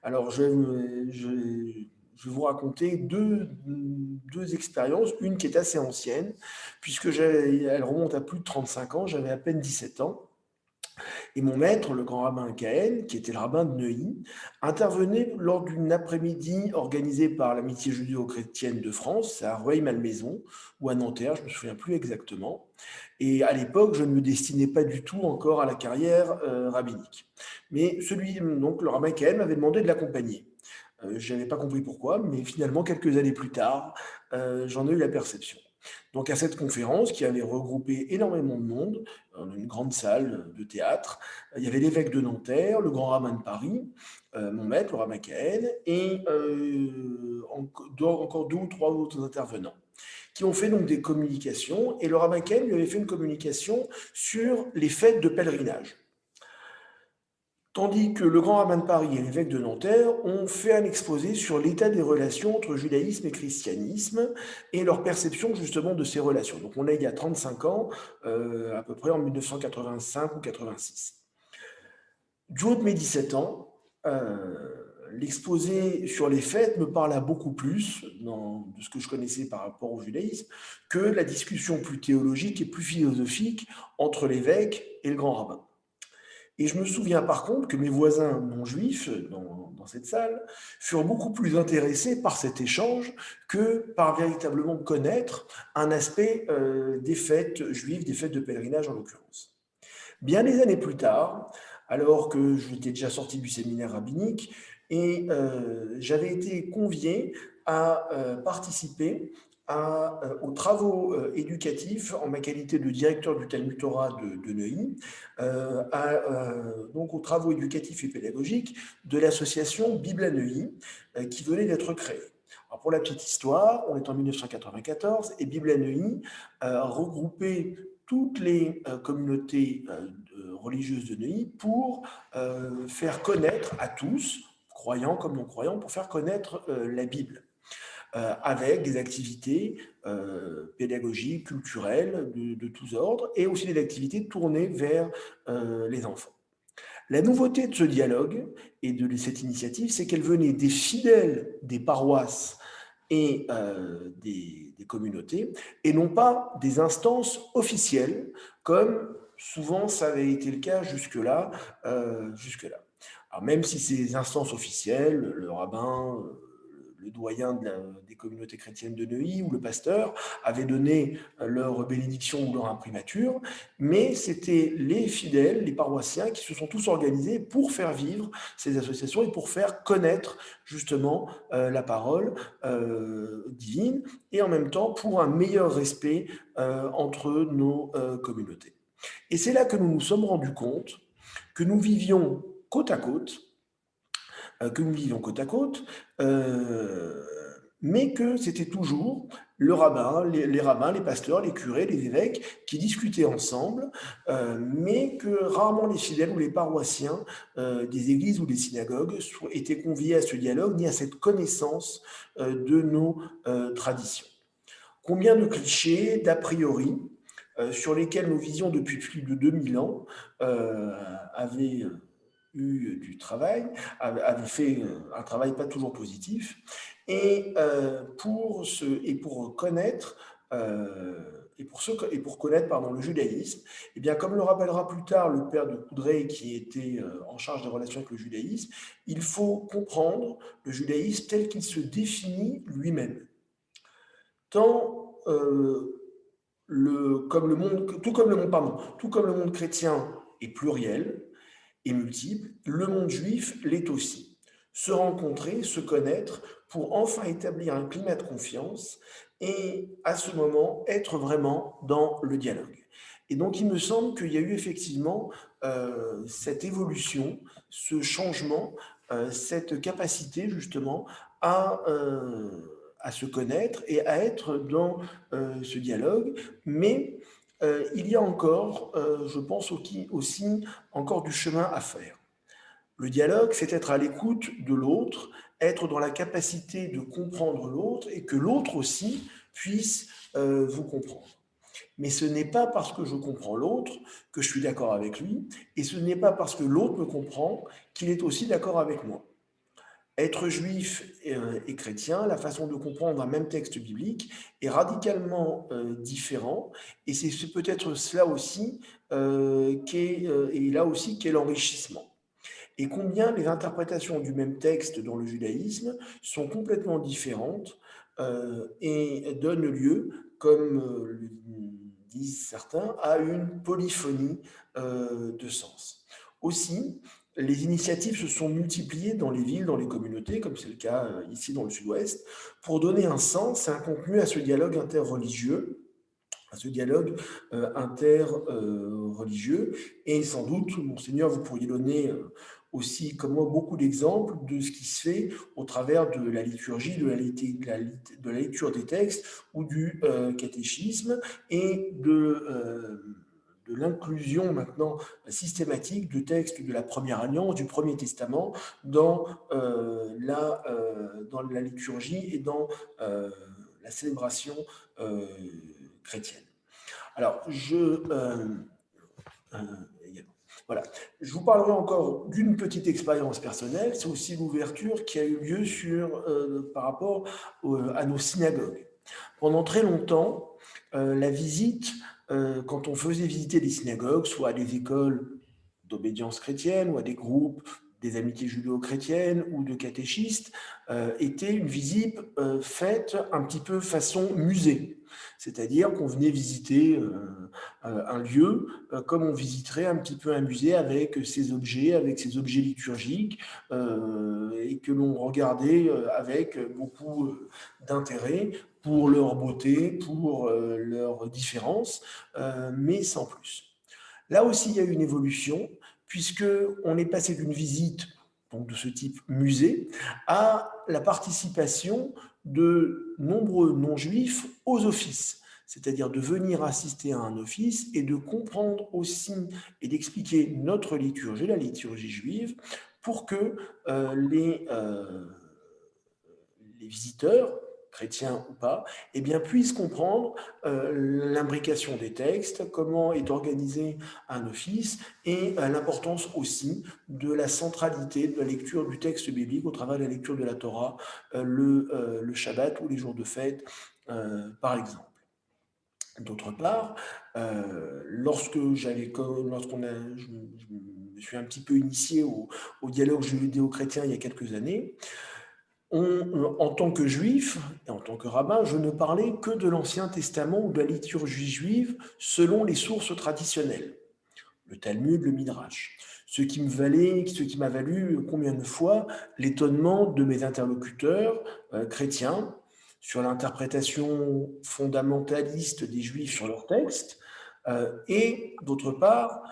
Alors, je vais vous raconter deux expériences, une qui est assez ancienne, puisque elle remonte à plus de 35 ans, j'avais à peine 17 ans. Et mon maître, le grand rabbin Cahen, qui était le rabbin de Neuilly, intervenait lors d'une après-midi organisée par l'Amitié judéo-chrétienne de France, à Rueil-Malmaison ou à Nanterre, je ne me souviens plus exactement. Et à l'époque, je ne me destinais pas du tout encore à la carrière rabbinique. Mais donc le rabbin Cahen m'avait demandé de l'accompagner. Je n'avais pas compris pourquoi, mais finalement, quelques années plus tard, j'en ai eu la perception. Donc à cette conférence qui avait regroupé énormément de monde, dans une grande salle de théâtre, il y avait l'évêque de Nanterre, le grand rabbin de Paris, mon maître, le rabbin Cahen, et encore 2 ou 3 autres intervenants, qui ont fait donc des communications, et le rabbin Cahen lui avait fait une communication sur les fêtes de pèlerinage. Tandis que le grand rabbin de Paris et l'évêque de Nanterre ont fait un exposé sur l'état des relations entre judaïsme et christianisme et leur perception justement de ces relations. Donc on est il y a 35 ans, à peu près en 1985 ou 86. Du haut de mes 17 ans, l'exposé sur les fêtes me parla beaucoup plus de ce que je connaissais par rapport au judaïsme que la discussion plus théologique et plus philosophique entre l'évêque et le grand rabbin. Et je me souviens par contre que mes voisins non juifs dans cette salle furent beaucoup plus intéressés par cet échange que par véritablement connaître un aspect des fêtes juives, des fêtes de pèlerinage en l'occurrence. Bien des années plus tard, alors que j'étais déjà sorti du séminaire rabbinique et j'avais été convié à participer aux travaux éducatifs en ma qualité de directeur du Talmud Torah de Neuilly, donc aux travaux éducatifs et pédagogiques de l'association Bible à Neuilly qui venait d'être créée. Alors pour la petite histoire, on est en 1994 et Bible à Neuilly regroupait toutes les communautés religieuses de Neuilly pour faire connaître à tous, croyants comme non-croyants, pour faire connaître la Bible. Avec des activités pédagogiques, culturelles de tous ordres, et aussi des activités tournées vers les enfants. La nouveauté de ce dialogue et de cette initiative, c'est qu'elle venait des fidèles des paroisses et des communautés, et non pas des instances officielles, comme souvent ça avait été le cas jusque-là. Alors, même si ces instances officielles, le rabbin, le doyen des communautés chrétiennes de Neuilly ou le pasteur avaient donné leur bénédiction ou leur imprimature, mais c'était les fidèles, les paroissiens qui se sont tous organisés pour faire vivre ces associations et pour faire connaître justement la parole divine et en même temps pour un meilleur respect entre nos communautés. Et c'est là que nous nous sommes rendus compte que nous vivions côte à côte, mais que c'était toujours le rabbin, les rabbins, les pasteurs, les curés, les évêques qui discutaient ensemble, mais que rarement les fidèles ou les paroissiens des églises ou des synagogues étaient conviés à ce dialogue ni à cette connaissance de nos traditions. Combien de clichés, d'a priori, sur lesquels nos visions depuis plus de 2000 ans avaient eu du travail, avait fait un travail pas toujours positif, et pour connaître le judaïsme, et bien comme le rappellera plus tard le père de Coudray qui était en charge des relations avec le judaïsme, il faut comprendre le judaïsme tel qu'il se définit lui-même. Tout comme le monde chrétien est pluriel et multiple, le monde juif l'est aussi. Se rencontrer, se connaître pour enfin établir un climat de confiance et à ce moment être vraiment dans le dialogue. Et donc il me semble qu'il y a eu effectivement cette évolution, ce changement, cette capacité justement à se connaître et à être dans ce dialogue, mais il y a encore, je pense aussi, encore du chemin à faire. Le dialogue, c'est être à l'écoute de l'autre, être dans la capacité de comprendre l'autre et que l'autre aussi puisse vous comprendre. Mais ce n'est pas parce que je comprends l'autre que je suis d'accord avec lui, et ce n'est pas parce que l'autre me comprend qu'il est aussi d'accord avec moi. Être juif et chrétien, la façon de comprendre un même texte biblique est radicalement différent, et c'est peut-être cela aussi qu'est l'enrichissement. Et combien les interprétations du même texte dans le judaïsme sont complètement différentes et donnent lieu, comme le disent certains, à une polyphonie de sens. Aussi, les initiatives se sont multipliées dans les villes, dans les communautés, comme c'est le cas ici dans le sud-ouest, pour donner un sens et un contenu à ce dialogue interreligieux, et sans doute, Monseigneur, vous pourriez donner aussi, comme moi, beaucoup d'exemples de ce qui se fait au travers de la liturgie, de la lecture des textes ou du catéchisme et de l'inclusion maintenant systématique de textes de la Première Alliance, du Premier Testament, dans la liturgie et dans la célébration chrétienne. Alors, voilà. Je vous parlerai encore d'une petite expérience personnelle. C'est aussi l'ouverture qui a eu lieu par rapport à nos synagogues. Pendant très longtemps, la visite, quand on faisait visiter des synagogues, soit à des écoles d'obédience chrétienne ou à des groupes des amitiés judéo-chrétiennes ou de catéchistes, était une visite faite un petit peu façon musée. C'est-à-dire qu'on venait visiter un lieu comme on visiterait un petit peu un musée avec ses objets liturgiques, et que l'on regardait avec beaucoup d'intérêt pour leur beauté, pour leur différence, mais sans plus. Là aussi, il y a eu une évolution, puisqu'on est passé d'une visite donc de ce type musée à la participation de nombreux non-juifs aux offices, c'est-à-dire de venir assister à un office et de comprendre aussi et d'expliquer notre liturgie, la liturgie juive, pour que les visiteurs, chrétiens ou pas, eh bien, puissent comprendre l'imbrication des textes, comment est organisé un office et l'importance aussi de la centralité de la lecture du texte biblique au travers de la lecture de la Torah, le Shabbat ou les jours de fête, par exemple. D'autre part, je me suis un petit peu initié au dialogue judéo-chrétien il y a quelques années, en tant que juif et en tant que rabbin, je ne parlais que de l'Ancien Testament ou de la liturgie juive selon les sources traditionnelles, le Talmud, le Midrash. Ce qui m'a valu combien de fois l'étonnement de mes interlocuteurs chrétiens sur l'interprétation fondamentaliste des Juifs sur leurs textes, et d'autre part,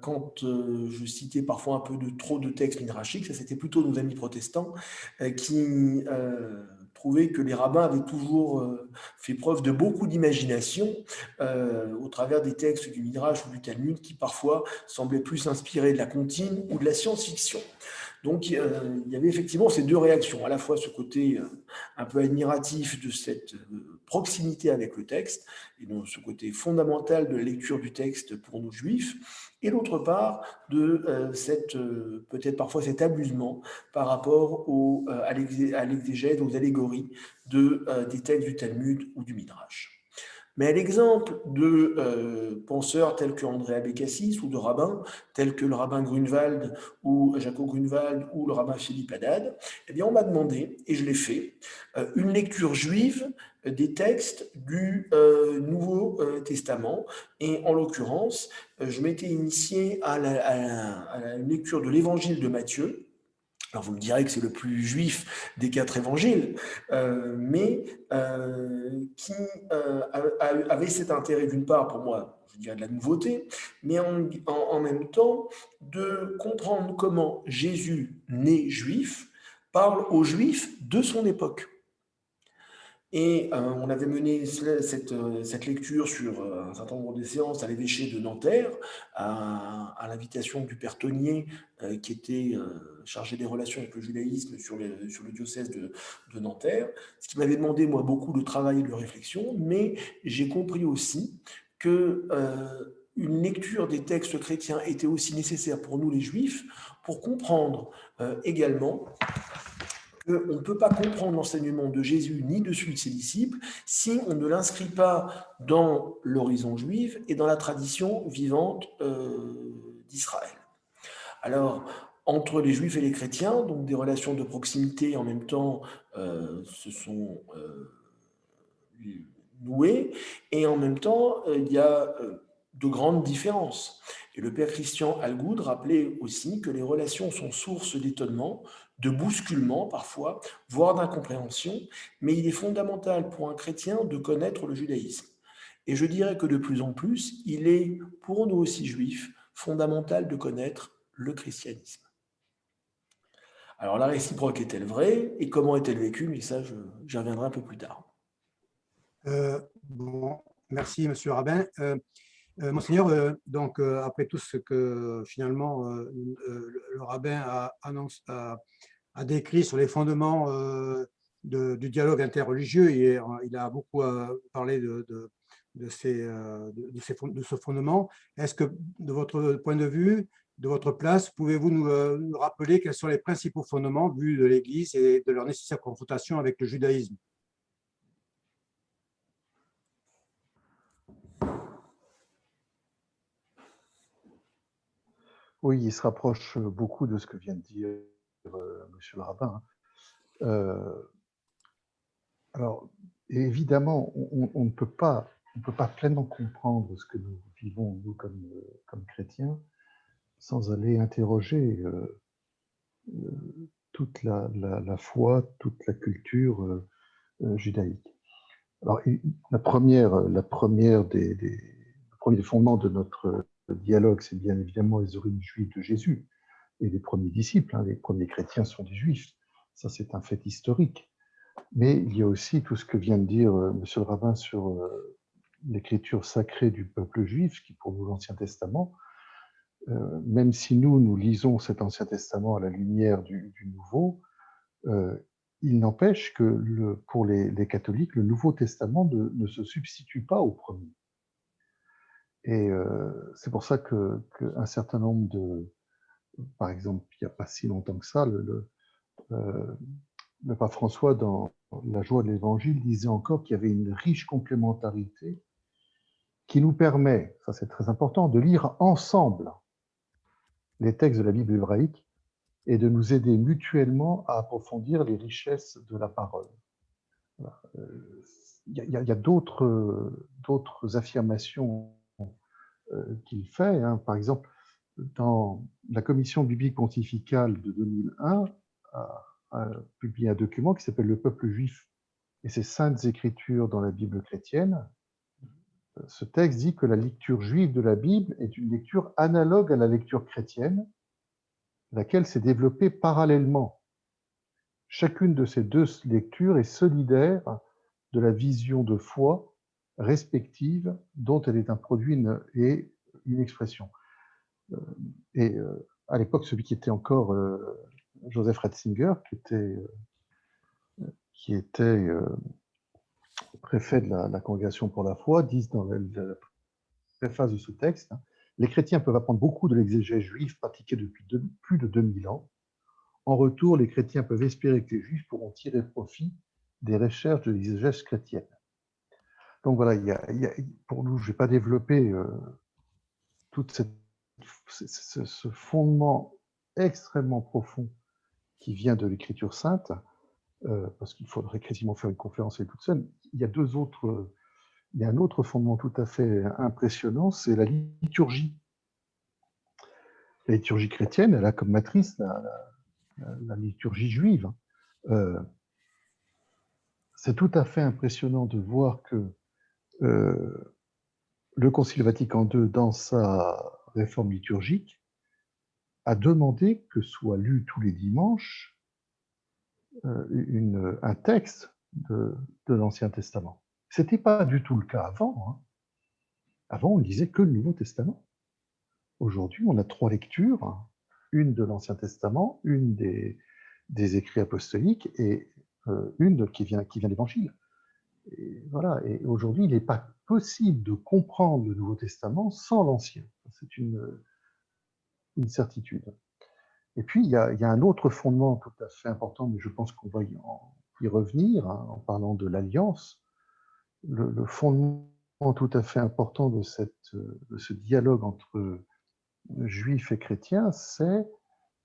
quand je citais parfois un peu trop de textes midrashiques, ça c'était plutôt nos amis protestants qui trouvaient que les rabbins avaient toujours fait preuve de beaucoup d'imagination au travers des textes du Midrash ou du Talmud qui parfois semblaient plus inspirés de la comptine ou de la science-fiction. Donc, il y avait effectivement ces deux réactions, à la fois ce côté un peu admiratif de cette proximité avec le texte, et donc ce côté fondamental de la lecture du texte pour nous juifs, et d'autre part, de peut-être parfois cet abusement par rapport à l'exégèse, aux allégories des textes du Talmud ou du Midrash. Mais à l'exemple de penseurs tels que André Abécassis ou de rabbins tels que le rabbin Grunewald ou Jacob Grunewald ou le rabbin Philippe Haddad, eh bien on m'a demandé, et je l'ai fait, une lecture juive des textes du Nouveau Testament. Et en l'occurrence, je m'étais initié à la lecture de l'évangile de Matthieu. Alors vous me direz que c'est le plus juif des 4 évangiles, mais qui avait cet intérêt d'une part pour moi, je dirais de la nouveauté, mais en même temps de comprendre comment Jésus, né juif, parle aux juifs de son époque. Et on avait mené cette lecture sur un certain nombre de séances à l'évêché de Nanterre, à l'invitation du père Tonier, qui était chargé des relations avec le judaïsme sur le diocèse de Nanterre, ce qui m'avait demandé, moi, beaucoup de travail et de réflexion, mais j'ai compris aussi que une lecture des textes chrétiens était aussi nécessaire pour nous les juifs, pour comprendre également qu'on ne peut pas comprendre l'enseignement de Jésus ni de celui de ses disciples si on ne l'inscrit pas dans l'horizon juif et dans la tradition vivante d'Israël. Alors, entre les juifs et les chrétiens, donc des relations de proximité en même temps se sont nouées, et en même temps, il y a de grandes différences. Et le père Christian Algoud rappelait aussi que les relations sont source d'étonnement, de bousculement parfois, voire d'incompréhension, mais il est fondamental pour un chrétien de connaître le judaïsme. Et je dirais que de plus en plus, il est, pour nous aussi juifs, fondamental de connaître le christianisme. Alors la réciproque est-elle vraie et comment est-elle vécue? Mais ça, j'y reviendrai un peu plus tard. Bon, merci, Monsieur le rabbin. Monseigneur, donc après tout ce que finalement le rabbin a décrit sur les fondements du dialogue interreligieux, et il a beaucoup parlé de ce fondement. Est-ce que, de votre point de vue, de votre place, pouvez-vous nous rappeler quels sont les principaux fondements vus de l'Église et de leur nécessaire confrontation avec le judaïsme? Oui, il se rapproche beaucoup de ce que vient de dire Monsieur le rabbin. Alors, évidemment, on ne peut pas pleinement comprendre ce que nous vivons, nous, comme chrétiens, sans aller interroger toute la foi, toute la culture judaïque. Alors, le premier fondement de notre dialogue, c'est bien évidemment les origines juives de Jésus et les premiers disciples. Les premiers chrétiens sont des juifs. Ça, c'est un fait historique. Mais il y a aussi tout ce que vient de dire Monsieur le rabbin sur l'écriture sacrée du peuple juif, qui pour nous l'Ancien Testament, même si nous lisons cet Ancien Testament à la lumière du Nouveau, il n'empêche que pour les catholiques, le Nouveau Testament ne se substitue pas au premier. Et c'est pour ça qu'un certain nombre par exemple, il n'y a pas si longtemps que ça, le pape François, dans La joie de l'Évangile, disait encore qu'il y avait une riche complémentarité qui nous permet, ça c'est très important, de lire ensemble les textes de la Bible hébraïque et de nous aider mutuellement à approfondir les richesses de la parole. Voilà. Il y a d'autres affirmations qu'il fait. Par exemple, dans la commission biblique pontificale de 2001, a publié un document qui s'appelle Le peuple juif et ses saintes écritures dans la Bible chrétienne. Ce texte dit que la lecture juive de la Bible est une lecture analogue à la lecture chrétienne, laquelle s'est développée parallèlement. Chacune de ces deux lectures est solidaire de la vision de foi respective dont elle est un produit et une expression. Et à l'époque, celui qui était encore Joseph Ratzinger, qui était préfet de la Congrégation pour la foi, disent dans la préface de ce texte, les chrétiens peuvent apprendre beaucoup de l'exégèse juive pratiquée depuis plus de 2000 ans. En retour, les chrétiens peuvent espérer que les juifs pourront tirer profit des recherches de l'exégèse chrétienne. Donc voilà, pour nous, je ne vais pas développer tout ce fondement extrêmement profond qui vient de l'écriture sainte, parce qu'il faudrait quasiment faire une conférence avec toute seule. Il y a un autre fondement tout à fait impressionnant, c'est la liturgie. La liturgie chrétienne, elle a comme matrice la liturgie juive. C'est tout à fait impressionnant de voir que le Concile Vatican II, dans sa réforme liturgique, a demandé que soit lu tous les dimanches un texte de l'Ancien Testament. Ce n'était pas du tout le cas avant. Avant, on ne lisait que le Nouveau Testament. Aujourd'hui, on a 3 lectures, une de l'Ancien Testament, une des écrits apostoliques et une qui vient de l'Évangile. Et voilà. Et aujourd'hui, il n'est pas possible de comprendre le Nouveau Testament sans l'Ancien. C'est une certitude. Et puis, il y a un autre fondement tout à fait important, mais je pense qu'on va y revenir en parlant de l'Alliance. Le fondement tout à fait important de ce dialogue entre juifs et chrétiens, c'est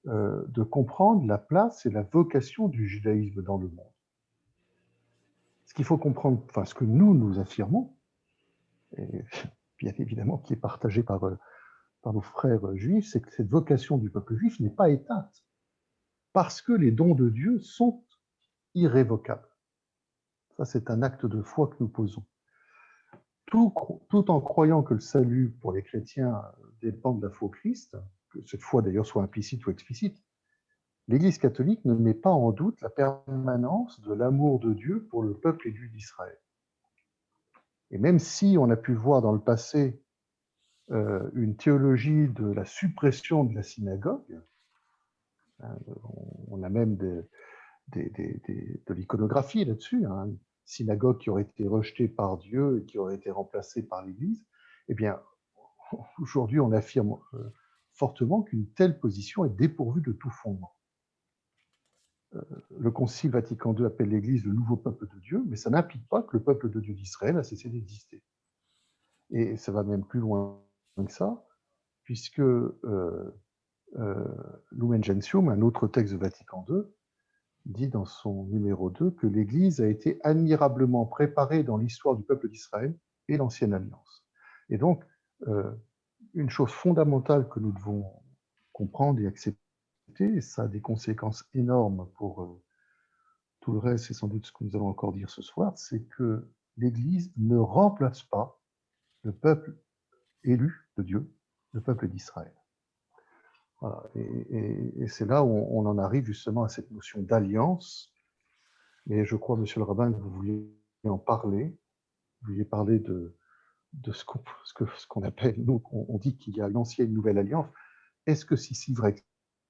de comprendre la place et la vocation du judaïsme dans le monde. Ce qu'il faut comprendre, enfin ce que nous affirmons, et bien évidemment qui est partagé par nos frères juifs, c'est que cette vocation du peuple juif n'est pas éteinte, parce que les dons de Dieu sont irrévocables. Ça, c'est un acte de foi que nous posons. Tout en croyant que le salut pour les chrétiens dépend de la foi au Christ, que cette foi d'ailleurs soit implicite ou explicite, l'Église catholique ne met pas en doute la permanence de l'amour de Dieu pour le peuple élu d'Israël. Et même si on a pu voir dans le passé une théologie de la suppression de la synagogue, on a même de l'iconographie là-dessus, une synagogue qui aurait été rejetée par Dieu et qui aurait été remplacée par l'Église, eh bien, aujourd'hui, on affirme fortement qu'une telle position est dépourvue de tout fondement. Le Concile Vatican II appelle l'Église le nouveau peuple de Dieu, mais ça n'implique pas que le peuple de Dieu d'Israël a cessé d'exister. Et ça va même plus loin que ça, puisque Lumen Gentium, un autre texte de Vatican II, dit dans son numéro 2 que l'Église a été admirablement préparée dans l'histoire du peuple d'Israël et l'Ancienne Alliance. Et donc, une chose fondamentale que nous devons comprendre et accepter, et ça a des conséquences énormes pour tout le reste, c'est sans doute ce que nous allons encore dire ce soir, c'est que l'Église ne remplace pas le peuple élu de Dieu, le peuple d'Israël. Voilà. Et c'est là où on en arrive justement à cette notion d'alliance. Et je crois, monsieur le rabbin, que vous vouliez en parler. Vous vouliez parler de ce qu'on appelle, nous, on dit qu'il y a l'ancienne nouvelle alliance. Est-ce que c'est si vrai que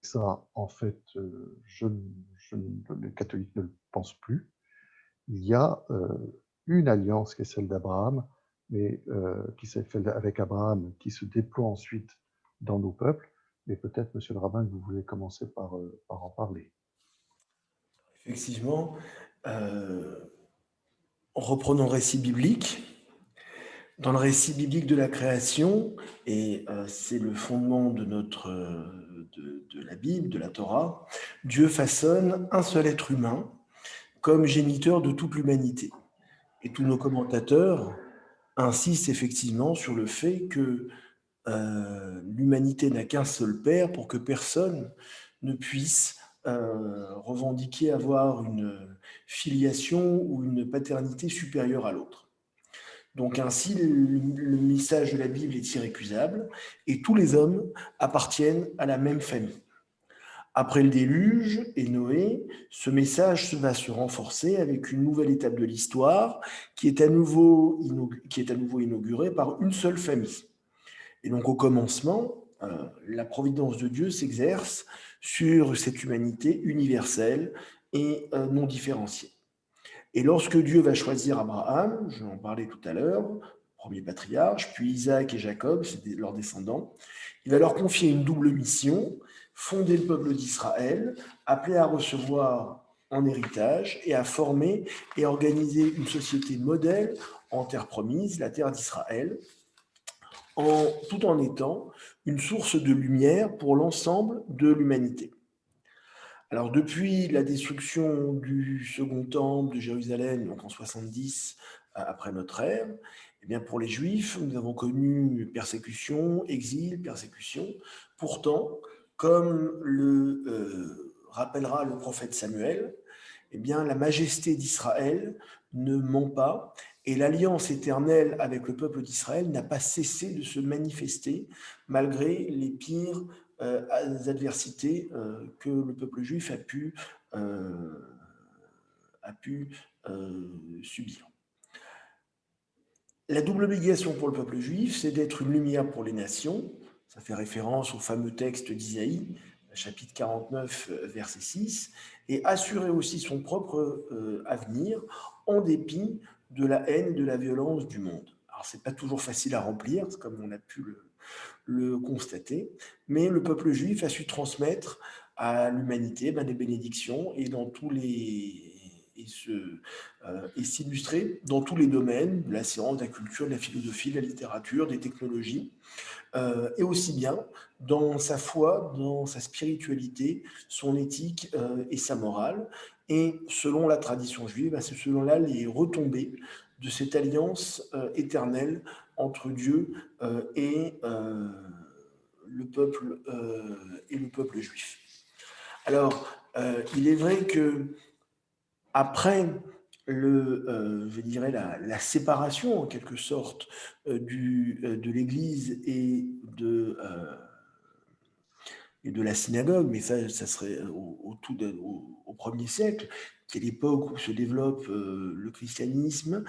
ça, en fait, les catholiques ne le pensent plus. Il y a une alliance qui est celle d'Abraham, mais qui s'est faite avec Abraham, qui se déploie ensuite dans nos peuples. Mais peut-être, monsieur le rabbin, que vous voulez commencer par en parler. Effectivement, reprenons le récit biblique. Dans le récit biblique de la création, et c'est le fondement de la Bible, de la Torah, Dieu façonne un seul être humain comme géniteur de toute l'humanité. Et tous nos commentateurs insistent effectivement sur le fait que l'humanité n'a qu'un seul père pour que personne ne puisse revendiquer avoir une filiation ou une paternité supérieure à l'autre. Donc ainsi, le message de la Bible est irrécusable et tous les hommes appartiennent à la même famille. Après le déluge et Noé, ce message va se renforcer avec une nouvelle étape de l'histoire qui est à nouveau inaugurée par une seule famille. Et donc au commencement, la providence de Dieu s'exerce sur cette humanité universelle et non différenciée. Et lorsque Dieu va choisir Abraham, je vais en parler tout à l'heure, premier patriarche, puis Isaac et Jacob, c'est leurs descendants, il va leur confier une double mission, fonder le peuple d'Israël, appelé à recevoir en héritage et à former et organiser une société modèle en terre promise, la terre d'Israël, tout en étant une source de lumière pour l'ensemble de l'humanité. Alors, depuis la destruction du second temple de Jérusalem, donc en 70 après notre ère, eh bien pour les Juifs, nous avons connu persécution, exil, persécution. Pourtant, comme le rappellera le prophète Samuel, eh bien la majesté d'Israël ne ment pas et l'alliance éternelle avec le peuple d'Israël n'a pas cessé de se manifester malgré les pires adversités que le peuple juif a pu subir. La double obligation pour le peuple juif, c'est d'être une lumière pour les nations. Ça fait référence au fameux texte d'Isaïe, chapitre 49, verset 6, et assurer aussi son propre avenir en dépit de la haine et de la violence du monde. Alors, ce n'est pas toujours facile à remplir, comme on a pu le constater, mais le peuple juif a su transmettre à l'humanité des bénédictions et dans tous les et s'illustrer dans tous les domaines de la science, de la culture, de la philosophie, de la littérature, des technologies, et aussi bien dans sa foi, dans sa spiritualité, son éthique et sa morale. Et selon la tradition juive, c'est selon là les retombées de cette alliance éternelle entre Dieu et le peuple juif. Alors, il est vrai que après je dirais la séparation en quelque sorte de l'Église et de la synagogue, mais ça serait au 1er siècle, qui est l'époque où se développe le christianisme,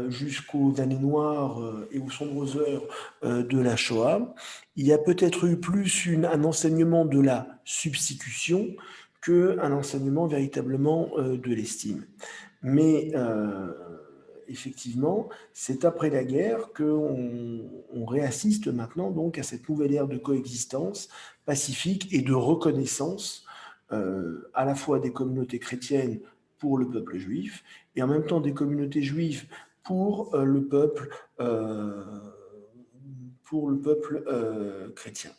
jusqu'aux années noires et aux sombres heures de la Shoah. Il y a peut-être eu plus un enseignement de la substitution qu'un enseignement véritablement de l'estime. Mais effectivement, c'est après la guerre qu'on réassiste maintenant donc à cette nouvelle ère de coexistence pacifique et de reconnaissance à la fois des communautés chrétiennes pour le peuple juif et en même temps des communautés juives pour le peuple chrétien.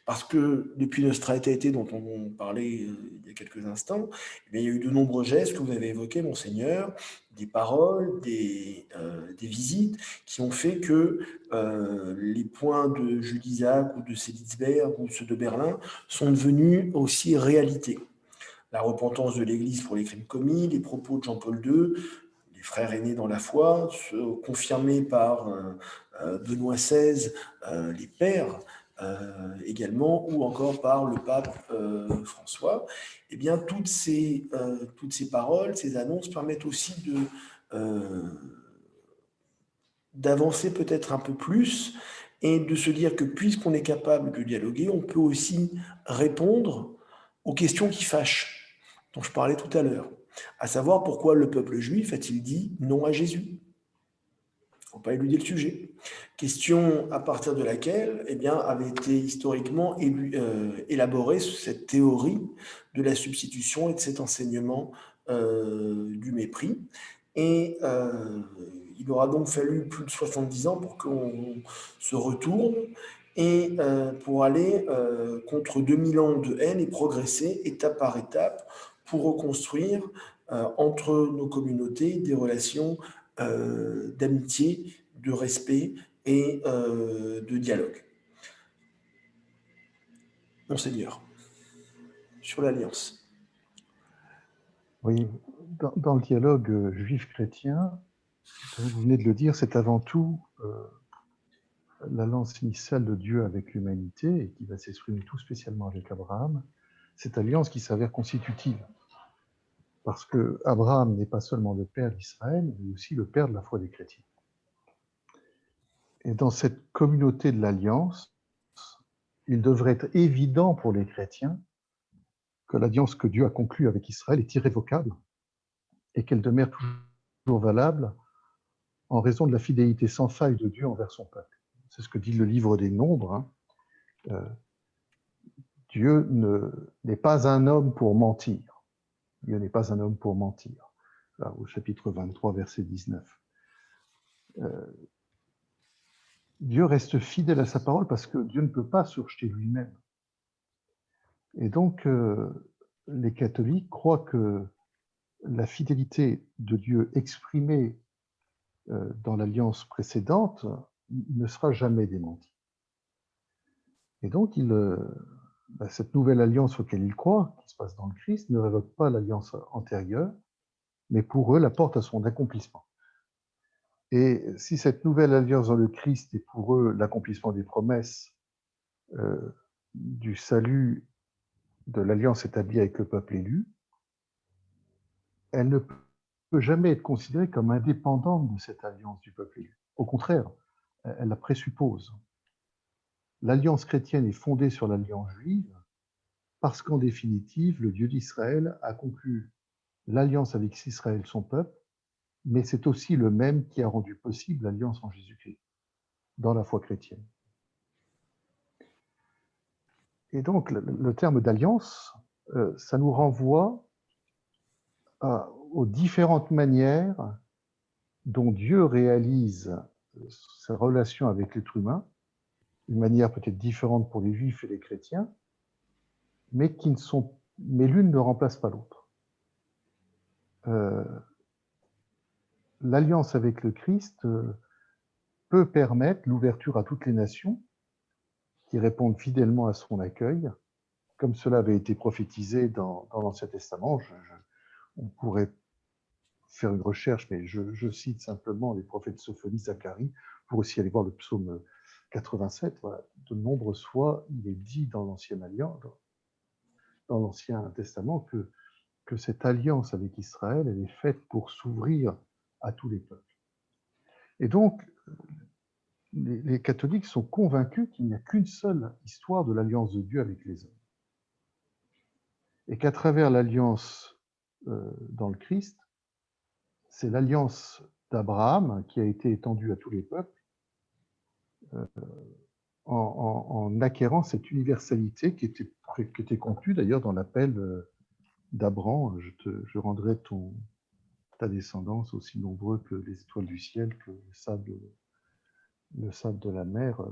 Parce que depuis notre traité dont on parlait il y a quelques instants, il y a eu de nombreux gestes que vous avez évoqués, Monseigneur, des paroles, des visites, qui ont fait que les points de Jules Isaac ou de Sélitzberg ou ceux de Berlin sont devenus aussi réalité. La repentance de l'Église pour les crimes commis, les propos de Jean-Paul II, les frères aînés dans la foi, confirmés par Benoît XVI, les pères également, ou encore par le pape François, eh bien, toutes ces paroles, ces annonces permettent aussi d'avancer peut-être un peu plus et de se dire que puisqu'on est capable de dialoguer, on peut aussi répondre aux questions qui fâchent, dont je parlais tout à l'heure, à savoir pourquoi le peuple juif a-t-il dit non à Jésus. Il ne faut pas éluder le sujet. Question à partir de laquelle avait été historiquement élaborée cette théorie de la substitution et de cet enseignement du mépris. Et il aura donc fallu plus de 70 ans pour qu'on se retourne et pour aller contre 2000 ans de haine et progresser étape par étape pour reconstruire entre nos communautés des relations d'amitié, de respect et de dialogue. Monseigneur, sur l'Alliance. Oui, dans le dialogue juif-chrétien, vous venez de le dire, c'est avant tout l'alliance initiale de Dieu avec l'humanité et qui va s'exprimer tout spécialement avec Abraham, cette alliance qui s'avère constitutive. Parce que Abraham n'est pas seulement le père d'Israël, mais aussi le père de la foi des chrétiens. Et dans cette communauté de l'alliance, il devrait être évident pour les chrétiens que l'alliance que Dieu a conclue avec Israël est irrévocable et qu'elle demeure toujours valable en raison de la fidélité sans faille de Dieu envers son peuple. C'est ce que dit le livre des Nombres. Dieu n'est pas un homme pour mentir. Dieu n'est pas un homme pour mentir. Là, au chapitre 23, verset 19. Dieu reste fidèle à sa parole parce que Dieu ne peut pas se rejeter lui-même. Et donc, les catholiques croient que la fidélité de Dieu exprimée dans l'alliance précédente ne sera jamais démentie. Et donc, cette nouvelle alliance auquel ils croient, qui se passe dans le Christ, ne révoque pas l'alliance antérieure, mais pour eux, la porte à son accomplissement. Et si cette nouvelle alliance dans le Christ est pour eux l'accomplissement des promesses du salut de l'alliance établie avec le peuple élu, elle ne peut jamais être considérée comme indépendante de cette alliance du peuple élu. Au contraire, elle la présuppose. L'alliance chrétienne est fondée sur l'alliance juive parce qu'en définitive, le Dieu d'Israël a conclu l'alliance avec Israël, son peuple, mais c'est aussi le même qui a rendu possible l'alliance en Jésus-Christ, dans la foi chrétienne. Et donc, le terme d'alliance, ça nous renvoie aux différentes manières dont Dieu réalise sa relation avec l'être humain, une manière peut-être différente pour les Juifs et les chrétiens, mais l'une ne remplace pas l'autre. L'alliance avec le Christ peut permettre l'ouverture à toutes les nations qui répondent fidèlement à son accueil, comme cela avait été prophétisé dans l'Ancien Testament. On pourrait faire une recherche, mais je cite simplement les prophètes Sophonie, Zacharie, pour aussi aller voir le psaume 87. Voilà. De nombreuses fois, il est dit dans l'Ancien Testament que cette alliance avec Israël, elle est faite pour s'ouvrir à tous les peuples. Et donc, les catholiques sont convaincus qu'il n'y a qu'une seule histoire de l'alliance de Dieu avec les hommes. Et qu'à travers l'alliance dans le Christ, c'est l'alliance d'Abraham qui a été étendue à tous les peuples en acquérant cette universalité qui était contenue d'ailleurs dans l'appel d'Abraham, je rendrai ta descendance aussi nombreux que les étoiles du ciel, que le sable de la mer.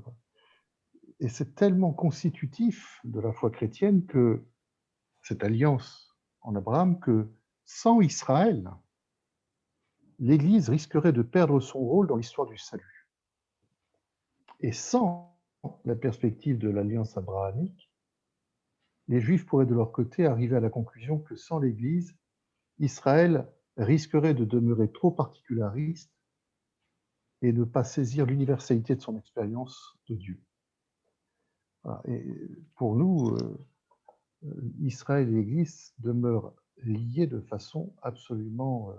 Et c'est tellement constitutif de la foi chrétienne que cette alliance en Abraham, que sans Israël, l'Église risquerait de perdre son rôle dans l'histoire du salut. Et sans la perspective de l'alliance abrahamique, les Juifs pourraient de leur côté arriver à la conclusion que sans l'Église, Israël risquerait de demeurer trop particulariste et ne pas saisir l'universalité de son expérience de Dieu. Voilà. Et pour nous, Israël et l'Église demeurent liés de façon absolument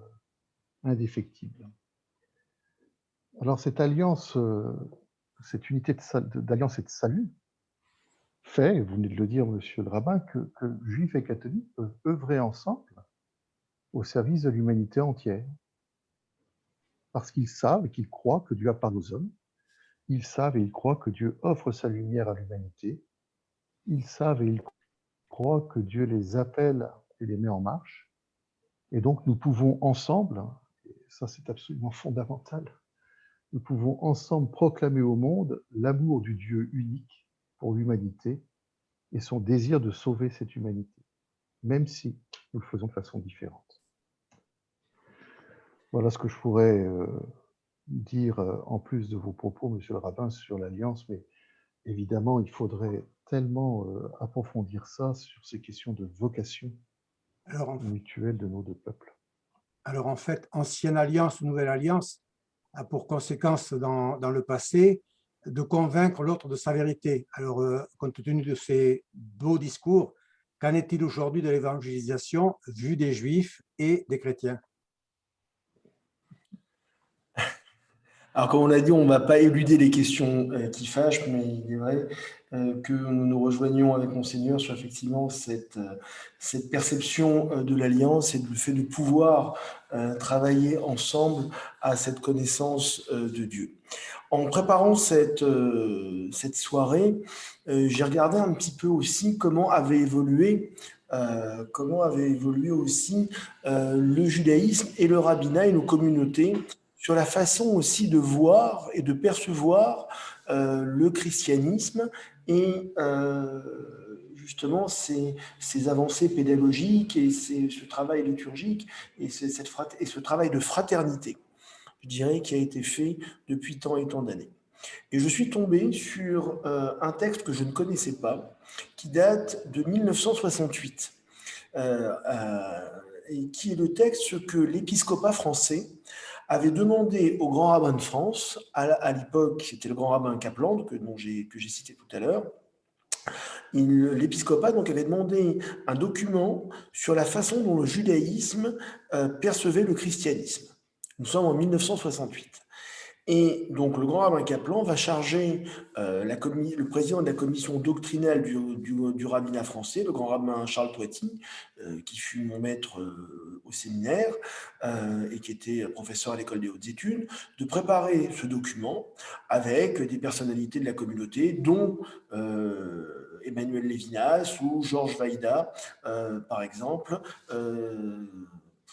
indéfectible. Alors cette alliance, cette unité d'alliance et de salut fait, vous venez de le dire, monsieur le rabbin, que juifs et catholiques peuvent œuvrer ensemble au service de l'humanité entière, parce qu'ils savent et qu'ils croient que Dieu a parlé aux hommes, ils savent et ils croient que Dieu offre sa lumière à l'humanité, ils savent et ils croient que Dieu les appelle et les met en marche, et donc nous pouvons ensemble, et ça c'est absolument fondamental, nous pouvons ensemble proclamer au monde l'amour du Dieu unique pour l'humanité et son désir de sauver cette humanité, même si nous le faisons de façon différente. Voilà ce que je pourrais dire en plus de vos propos, monsieur le rabbin, sur l'Alliance, mais évidemment, il faudrait tellement approfondir ça sur ces questions de vocation mutuelle de nos deux peuples. Alors en fait, Ancienne Alliance ou Nouvelle Alliance a pour conséquence dans le passé de convaincre l'autre de sa vérité. Alors, compte tenu de ces beaux discours, qu'en est-il aujourd'hui de l'évangélisation vue des Juifs et des chrétiens? Alors, comme on l'a dit, on ne va pas éluder les questions qui fâchent, mais il est vrai que nous nous rejoignons avec Monseigneur sur effectivement cette perception de l'Alliance et le fait de pouvoir travailler ensemble à cette connaissance de Dieu. En préparant cette soirée, j'ai regardé un petit peu aussi comment avait évolué aussi le judaïsme et le rabbinat et nos communautés sur la façon aussi de voir et de percevoir le christianisme et justement ces avancées pédagogiques et ce travail liturgique et ce travail de fraternité, je dirais, qui a été fait depuis tant et tant d'années. Et je suis tombé sur un texte que je ne connaissais pas, qui date de 1968, et qui est le texte que l'épiscopat français avait demandé au grand rabbin de France, à l'époque c'était le grand rabbin Kaplan, que j'ai cité tout à l'heure. L'épiscopat donc avait demandé un document sur la façon dont le judaïsme percevait le christianisme. Nous sommes en 1968. Et donc le grand rabbin Kaplan va charger le président de la commission doctrinale du rabbinat français, le grand rabbin Charles Toiti, qui fut mon maître au séminaire et qui était professeur à l'école des hautes études, de préparer ce document avec des personnalités de la communauté, dont Emmanuel Lévinas ou Georges Vaïda, par exemple,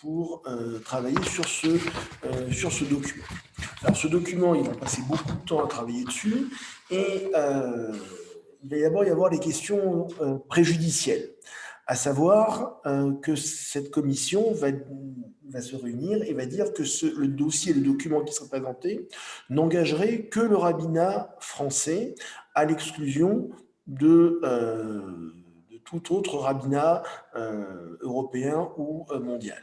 pour travailler sur ce document. Alors ce document, ils vont passer beaucoup de temps à travailler dessus et il va d'abord y avoir des questions préjudicielles, à savoir que cette commission va se réunir et va dire que le dossier, le document qui sera présenté n'engagerait que le rabbinat français à l'exclusion de tout autre rabbinat européen ou mondial.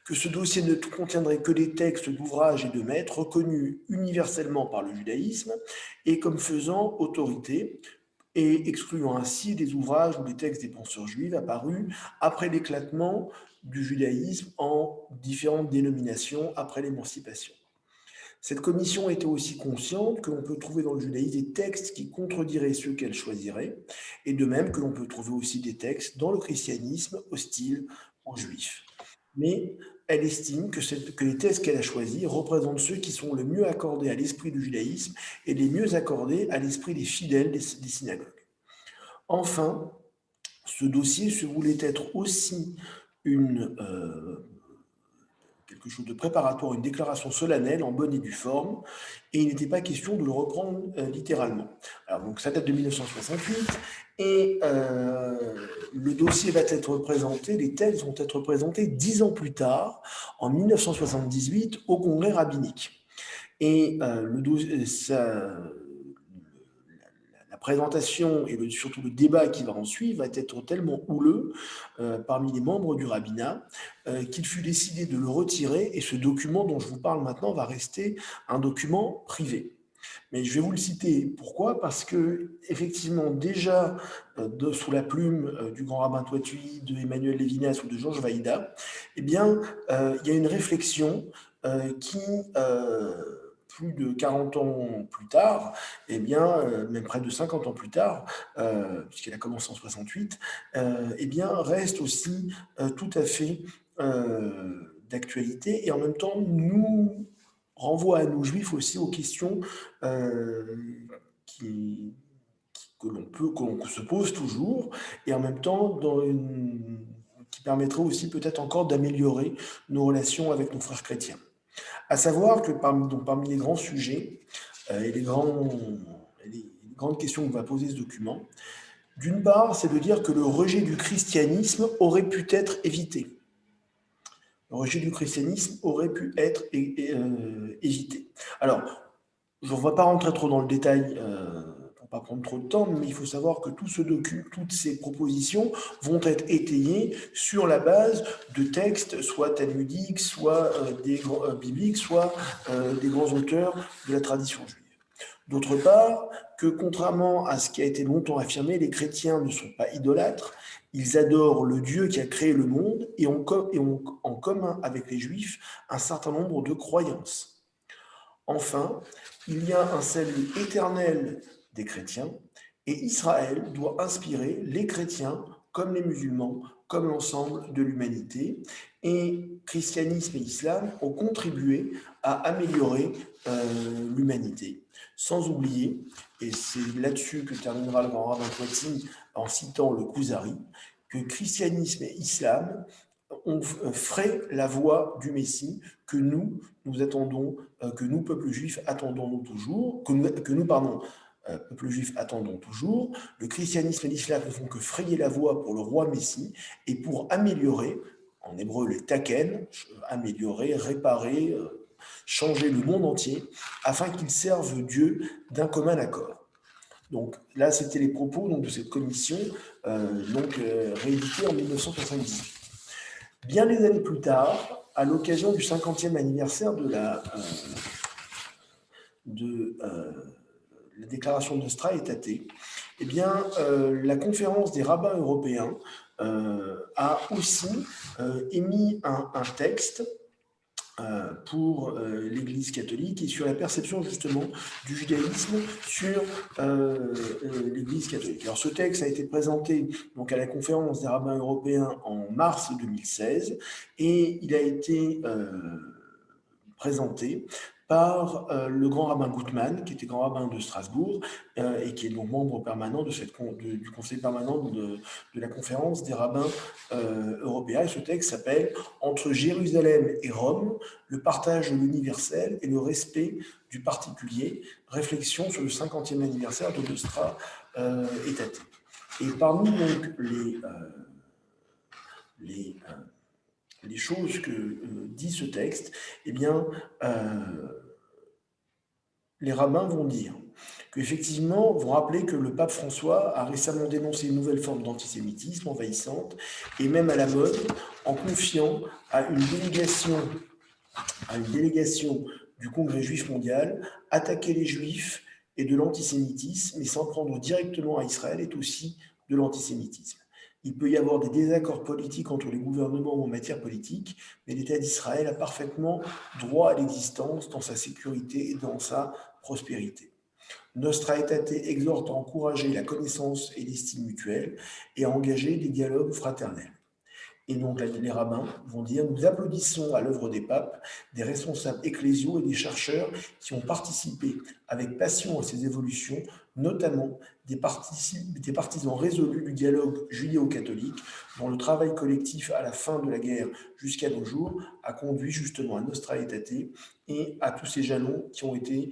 Que ce dossier ne contiendrait que des textes d'ouvrages et de maîtres reconnus universellement par le judaïsme et comme faisant autorité, et excluant ainsi des ouvrages ou des textes des penseurs juifs apparus après l'éclatement du judaïsme en différentes dénominations après l'émancipation. Cette commission était aussi consciente que l'on peut trouver dans le judaïsme des textes qui contrediraient ceux qu'elle choisirait, et de même que l'on peut trouver aussi des textes dans le christianisme hostiles aux juifs. Mais elle estime que les textes qu'elle a choisis représentent ceux qui sont le mieux accordés à l'esprit du judaïsme et les mieux accordés à l'esprit des fidèles des synagogues. Enfin, ce dossier se voulait être aussi quelque chose de préparatoire, une déclaration solennelle en bonne et due forme, et il n'était pas question de le reprendre littéralement. Alors, donc, ça date de 1968, et le dossier va être présenté, les textes vont être présentés 10 ans plus tard, en 1978, au Congrès rabbinique. Et la présentation et surtout le débat qui va en suivre va être tellement houleux parmi les membres du rabbinat qu'il fut décidé de le retirer, et ce document dont je vous parle maintenant va rester un document privé. Mais je vais vous le citer. Pourquoi? Parce que, effectivement, déjà, sous la plume du grand rabbin Toitui, de Emmanuel Lévinas ou de Georges Vaïda, eh bien, il y a une réflexion qui, plus de 40 ans plus tard, eh bien, même près de 50 ans plus tard, puisqu'elle a commencé en 68, eh bien, reste aussi tout à fait d'actualité, et en même temps, nous renvoie à nous juifs aussi aux questions que l'on se pose toujours, et en même temps qui permettrait aussi peut-être encore d'améliorer nos relations avec nos frères chrétiens. À savoir que parmi les grands sujets et les grandes questions qu'on va poser ce document, d'une part, c'est de dire que le rejet du christianisme aurait pu être évité. Le rejet du christianisme aurait pu être évité. Alors, je ne vais pas rentrer trop dans le détail pour ne pas prendre trop de temps, mais il faut savoir que toutes ces propositions vont être étayées sur la base de textes, soit talmudiques, soit bibliques, soit des grands auteurs de la tradition juive. D'autre part, que contrairement à ce qui a été longtemps affirmé, les chrétiens ne sont pas idolâtres, ils adorent le Dieu qui a créé le monde et ont en commun avec les Juifs un certain nombre de croyances. Enfin, il y a un salut éternel des chrétiens, et Israël doit inspirer les chrétiens comme les musulmans, comme l'ensemble de l'humanité. Et christianisme et islam ont contribué à améliorer l'humanité. Sans oublier, et c'est là-dessus que terminera le grand rabbin Toitsi en citant le Kuzari, que christianisme et islam ont frais la voie du Messie que nous attendons, que nous, peuple juif, attendons toujours, peuple juif, attendons toujours. Le christianisme et l'islam ne font que frayer la voie pour le roi Messie et pour améliorer, en hébreu les taken, améliorer, réparer, changer le monde entier, afin qu'il serve Dieu d'un commun accord. Donc là, c'était les propos de cette commission, rééditée en 1978. Bien des années plus tard, à l'occasion du 50e anniversaire de la déclaration de Nostra Aetate, eh bien, la conférence des rabbins européens a aussi émis un texte pour l'Église catholique et sur la perception justement du judaïsme sur l'Église catholique. Alors ce texte a été présenté donc à la conférence des rabbins européens en mars 2016 et il a été présenté par le grand rabbin Gutmann, qui était grand rabbin de Strasbourg et qui est donc membre permanent du conseil permanent de la conférence des rabbins européens. Et ce texte s'appelle « Entre Jérusalem et Rome, le partage de l'universel et le respect du particulier, réflexion sur le 50e anniversaire de Nostra Aetate ». Et parmi donc les choses que dit ce texte, eh bien, les rabbins vont dire qu'effectivement, vont rappeler que le pape François a récemment dénoncé une nouvelle forme d'antisémitisme envahissante et même à la mode, en confiant à une délégation du Congrès juif mondial attaquer les juifs et de l'antisémitisme, mais s'en prendre directement à Israël est aussi de l'antisémitisme. Il peut y avoir des désaccords politiques entre les gouvernements ou en matière politique, mais l'État d'Israël a parfaitement droit à l'existence dans sa sécurité et dans sa prospérité. Nostra Aetate exhorte à encourager la connaissance et l'estime mutuelle et à engager des dialogues fraternels. Et donc les rabbins vont dire « Nous applaudissons à l'œuvre des papes, des responsables ecclésiaux et des chercheurs qui ont participé avec passion à ces évolutions, notamment des partisans résolus du dialogue judéo-catholique, dont le travail collectif à la fin de la guerre jusqu'à nos jours a conduit justement à Nostra Aetate et à tous ces jalons qui ont été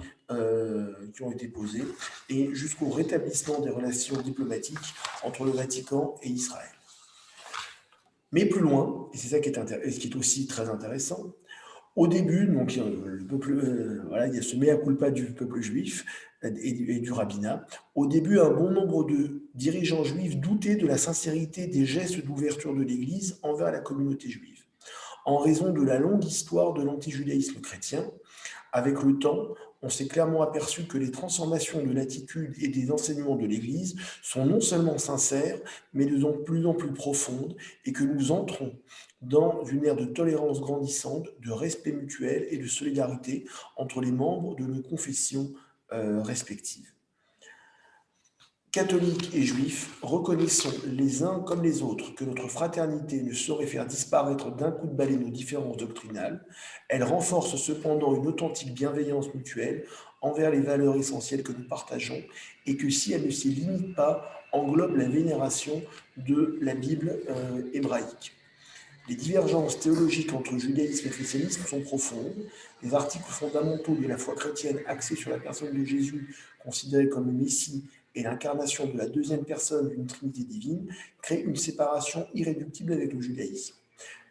posés, et jusqu'au rétablissement des relations diplomatiques entre le Vatican et Israël. » Mais plus loin, et c'est ça qui est aussi très intéressant, Au début, donc, le peuple, voilà, il y a ce mea culpa du peuple juif et du rabbinat. Au début, un bon nombre de dirigeants juifs doutaient de la sincérité des gestes d'ouverture de l'Église envers la communauté juive, en raison de la longue histoire de l'antijudaïsme chrétien. Avec le temps, on s'est clairement aperçu que les transformations de l'attitude et des enseignements de l'Église sont non seulement sincères, mais de plus en plus profondes, et que nous entrons dans une ère de tolérance grandissante, de respect mutuel et de solidarité entre les membres de nos confessions respectives. Catholiques et juifs, reconnaissons les uns comme les autres que notre fraternité ne saurait faire disparaître d'un coup de balai nos différences doctrinales. Elle renforce cependant une authentique bienveillance mutuelle envers les valeurs essentielles que nous partageons et que, si elle ne s'y limite pas, englobe la vénération de la Bible hébraïque. Les divergences théologiques entre judaïsme et christianisme sont profondes. Les articles fondamentaux de la foi chrétienne axés sur la personne de Jésus, considéré comme le Messie et l'incarnation de la deuxième personne d'une Trinité divine, créent une séparation irréductible avec le judaïsme.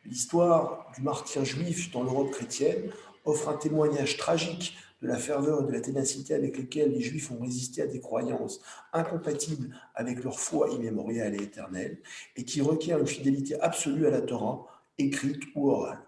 L'histoire du martyr juif dans l'Europe chrétienne offre un témoignage tragique de la ferveur et de la ténacité avec lesquelles les Juifs ont résisté à des croyances incompatibles avec leur foi immémoriale et éternelle, et qui requiert une fidélité absolue à la Torah, écrite ou orale.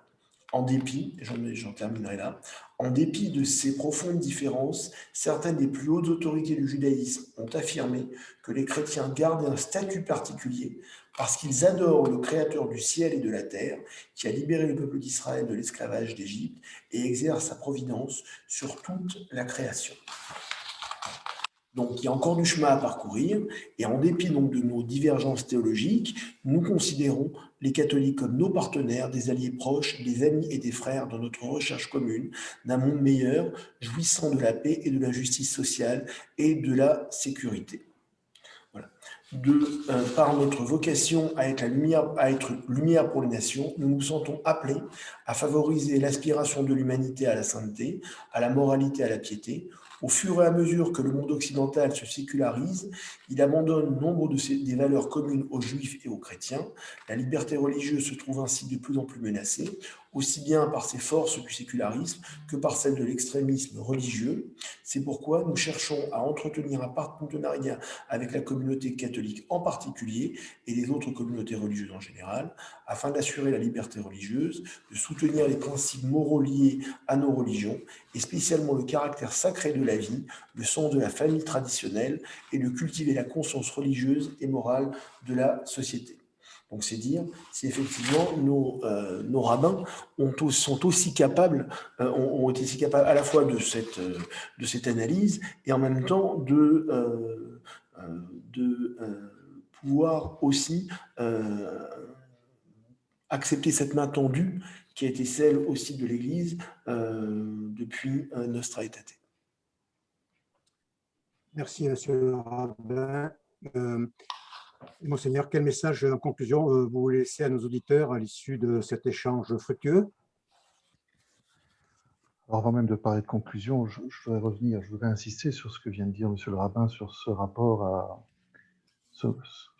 En dépit, j'en terminerai là, en dépit de ces profondes différences, certaines des plus hautes autorités du judaïsme ont affirmé que les chrétiens gardent un statut particulier parce qu'ils adorent le Créateur du ciel et de la terre, qui a libéré le peuple d'Israël de l'esclavage d'Égypte et exerce sa providence sur toute la création. Donc, il y a encore du chemin à parcourir, et en dépit donc de nos divergences théologiques, nous considérons les catholiques comme nos partenaires, des alliés proches, des amis et des frères dans notre recherche commune d'un monde meilleur, jouissant de la paix et de la justice sociale et de la sécurité. Voilà. Par notre vocation à être lumière pour les nations, nous nous sentons appelés à favoriser l'aspiration de l'humanité à la sainteté, à la moralité, à la piété. Au fur et à mesure que le monde occidental se sécularise, il abandonne nombre des valeurs communes aux juifs et aux chrétiens. La liberté religieuse se trouve ainsi de plus en plus menacée, aussi bien par ces forces du sécularisme que par celles de l'extrémisme religieux. C'est pourquoi nous cherchons à entretenir un partenariat avec la communauté catholique en particulier et les autres communautés religieuses en général, afin d'assurer la liberté religieuse, de soutenir les principes moraux liés à nos religions, et spécialement le caractère sacré de la vie, le sens de la famille traditionnelle, et de cultiver la conscience religieuse et morale de la société. Donc c'est dire si effectivement nos rabbins sont aussi capables, ont été si capables à la fois de cette analyse et en même temps de pouvoir aussi accepter cette main tendue qui a été celle aussi de l'Église depuis Nostra Aetate. Merci, monsieur le rabbin. Monseigneur, quel message en conclusion vous voulez laisser à nos auditeurs à l'issue de cet échange fructueux? Alors, avant même de parler de conclusion, je voudrais insister sur ce que vient de dire monsieur le rabbin sur ce rapport à ce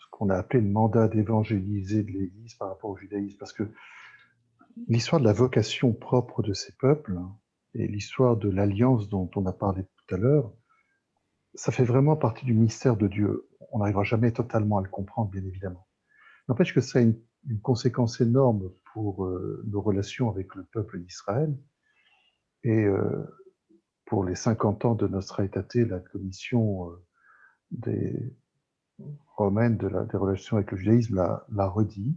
qu'on a appelé le mandat d'évangéliser de l'Église par rapport au judaïsme, parce que l'histoire de la vocation propre de ces peuples et l'histoire de l'alliance dont on a parlé tout à l'heure, ça fait vraiment partie du mystère de Dieu. On n'arrivera jamais totalement à le comprendre, bien évidemment. N'empêche que ça a une conséquence énorme pour nos relations avec le peuple d'Israël. Et pour les 50 ans de Nostra Aetate, la commission des romaine des relations avec le judaïsme l'a redit.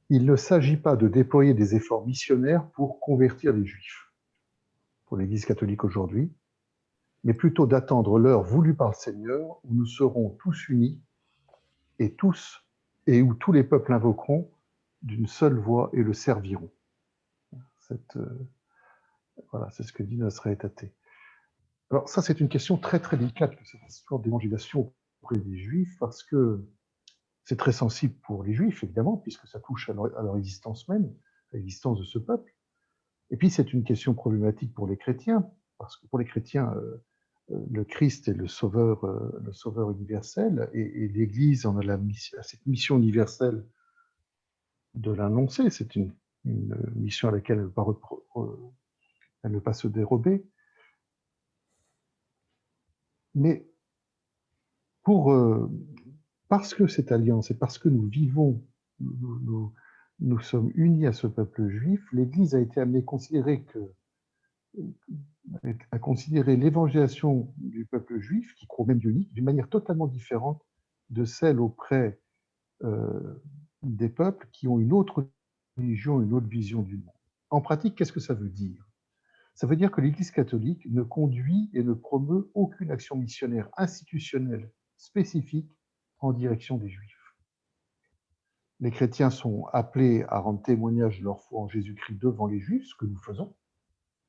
Il ne s'agit pas de déployer des efforts missionnaires pour convertir les Juifs, pour l'Église catholique aujourd'hui, mais plutôt d'attendre l'heure voulue par le Seigneur où nous serons tous unis et où tous les peuples invoqueront d'une seule voix et le serviront. Voilà, c'est ce que dit Nostra Aetate. Alors ça, c'est une question très très délicate, cette histoire d'évangélisation auprès des Juifs, parce que c'est très sensible pour les Juifs, évidemment, puisque ça touche à leur existence même, à l'existence de ce peuple. Et puis, c'est une question problématique pour les chrétiens, parce que pour les chrétiens, le Christ est le sauveur universel, et l'Église en a cette mission universelle de l'annoncer. C'est une une mission à laquelle elle ne va pas se dérober. Mais parce que cette alliance et parce que nous vivons, nous sommes unis à ce peuple juif, l'Église a été amenée à considérer l'évangélisation du peuple juif, qui croit au même Dieu unique, d'une manière totalement différente de celle auprès des peuples qui ont une autre religion, une autre vision du monde. En pratique, qu'est-ce que ça veut dire? Ça veut dire que l'Église catholique ne conduit et ne promeut aucune action missionnaire institutionnelle spécifique en direction des Juifs. Les chrétiens sont appelés à rendre témoignage de leur foi en Jésus-Christ devant les Juifs, ce que nous faisons,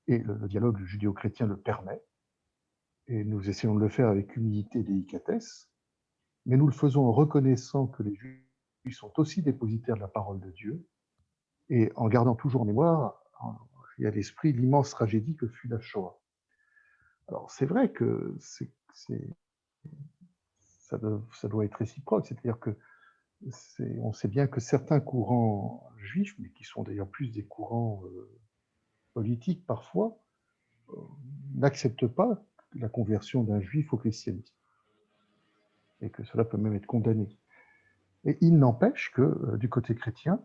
et le dialogue judéo-chrétien le permet, et nous essayons de le faire avec humilité et délicatesse, mais nous le faisons en reconnaissant que les Juifs sont aussi dépositaires de la parole de Dieu, et en gardant toujours en mémoire et à l'esprit l'immense tragédie que fut la Shoah. Alors c'est vrai que ça doit être réciproque, c'est-à-dire que on sait bien que certains courants juifs, mais qui sont d'ailleurs plus des courants politiques parfois, n'acceptent pas la conversion d'un juif au christianisme, et que cela peut même être condamné. Et il n'empêche que du côté chrétien,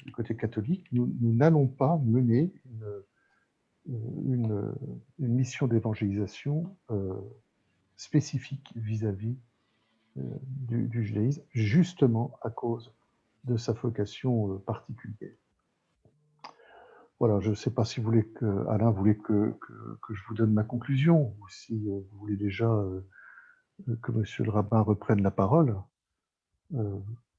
du côté catholique, nous n'allons pas mener une mission d'évangélisation spécifique vis-à-vis du judaïsme, justement à cause de sa vocation particulière. Voilà, je ne sais pas si vous voulez Alain voulait que je vous donne ma conclusion, ou si vous voulez déjà que Monsieur le rabbin reprenne la parole.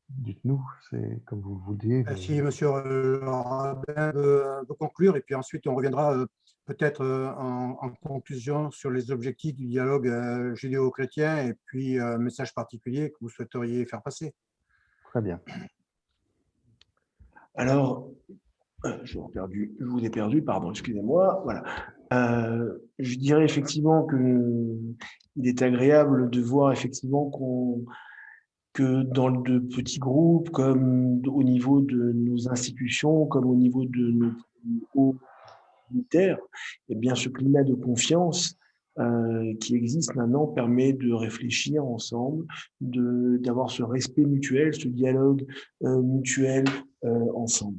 Dites-nous, c'est comme vous le vouliez. Mais... Si Monsieur le rabbin veut conclure, et puis ensuite on reviendra peut-être en conclusion sur les objectifs du dialogue judéo-chrétien et puis un message particulier que vous souhaiteriez faire passer. Très bien. Alors, je vous ai perdu, pardon, excusez-moi. Voilà. Je dirais effectivement qu'il est agréable de voir effectivement que dans de petits groupes, comme au niveau de nos institutions, comme au niveau de nos hauts militaires, eh bien, ce climat de confiance qui existe maintenant permet de réfléchir ensemble, d'avoir ce respect mutuel, ce dialogue mutuel ensemble.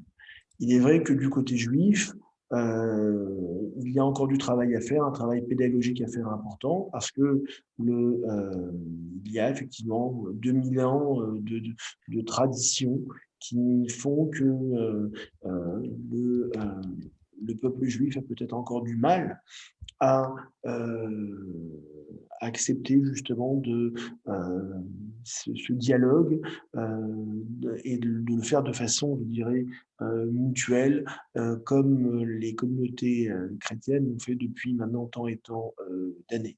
Il est vrai que du côté juif, il y a encore du travail à faire, un travail pédagogique à faire important, parce que il y a effectivement 2000 ans de tradition qui font que le peuple juif a peut-être encore du mal à accepter justement ce dialogue et de le faire de façon, je dirais, mutuelle, comme les communautés chrétiennes l'ont fait depuis maintenant tant et tant d'années.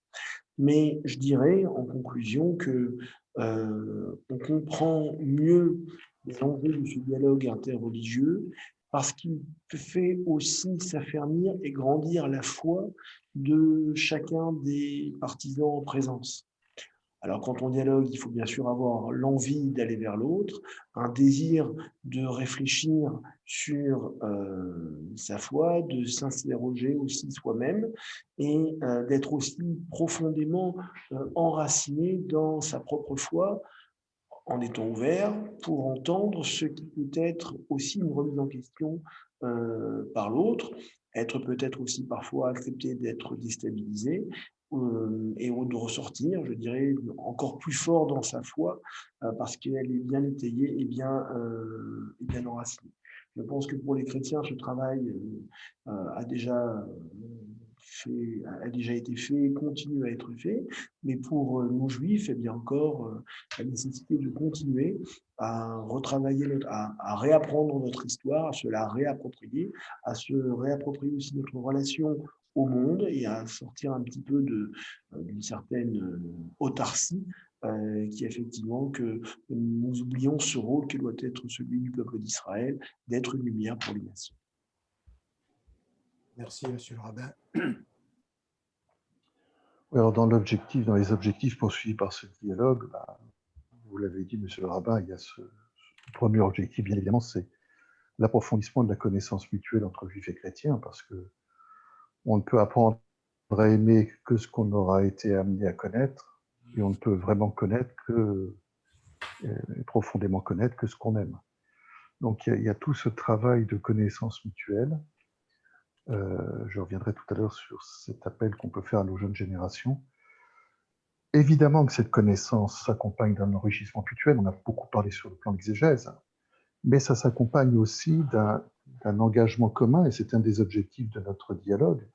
Mais je dirais en conclusion que on comprend mieux les enjeux de ce dialogue interreligieux parce qu'il fait aussi s'affermir et grandir la foi de chacun des partisans en présence. Alors, quand on dialogue, il faut bien sûr avoir l'envie d'aller vers l'autre, un désir de réfléchir sur sa foi, de s'interroger aussi soi-même et d'être aussi profondément enraciné dans sa propre foi en étant ouvert pour entendre ce qui peut être aussi une remise en question par l'autre, être peut-être aussi parfois accepté d'être déstabilisé et de ressortir, je dirais, encore plus fort dans sa foi parce qu'elle est bien étayée et bien enracinée. Je pense que pour les chrétiens, ce travail a déjà été fait, continue à être fait, mais pour nous juifs, eh bien encore la nécessité de continuer à retravailler, à réapprendre notre histoire, à se la réapproprier, à se réapproprier aussi notre relation au monde et à sortir un petit peu d'une certaine autarcie qui effectivement que nous oublions ce rôle qui doit être celui du peuple d'Israël, d'être une lumière pour les nations. Merci, Monsieur le rabbin. Alors, dans les objectifs poursuivis par ce dialogue, vous l'avez dit, Monsieur le rabbin, il y a ce premier objectif, bien évidemment, c'est l'approfondissement de la connaissance mutuelle entre juifs et chrétiens, parce que on ne peut apprendre à aimer que ce qu'on aura été amené à connaître, et on ne peut vraiment connaître que, profondément connaître que ce qu'on aime. Donc il y a tout ce travail de connaissance mutuelle. Je reviendrai tout à l'heure sur cet appel qu'on peut faire à nos jeunes générations. Évidemment que cette connaissance s'accompagne d'un enrichissement mutuel, on a beaucoup parlé sur le plan exégèse, mais ça s'accompagne aussi d'un engagement commun, et c'est un des objectifs de notre dialogue,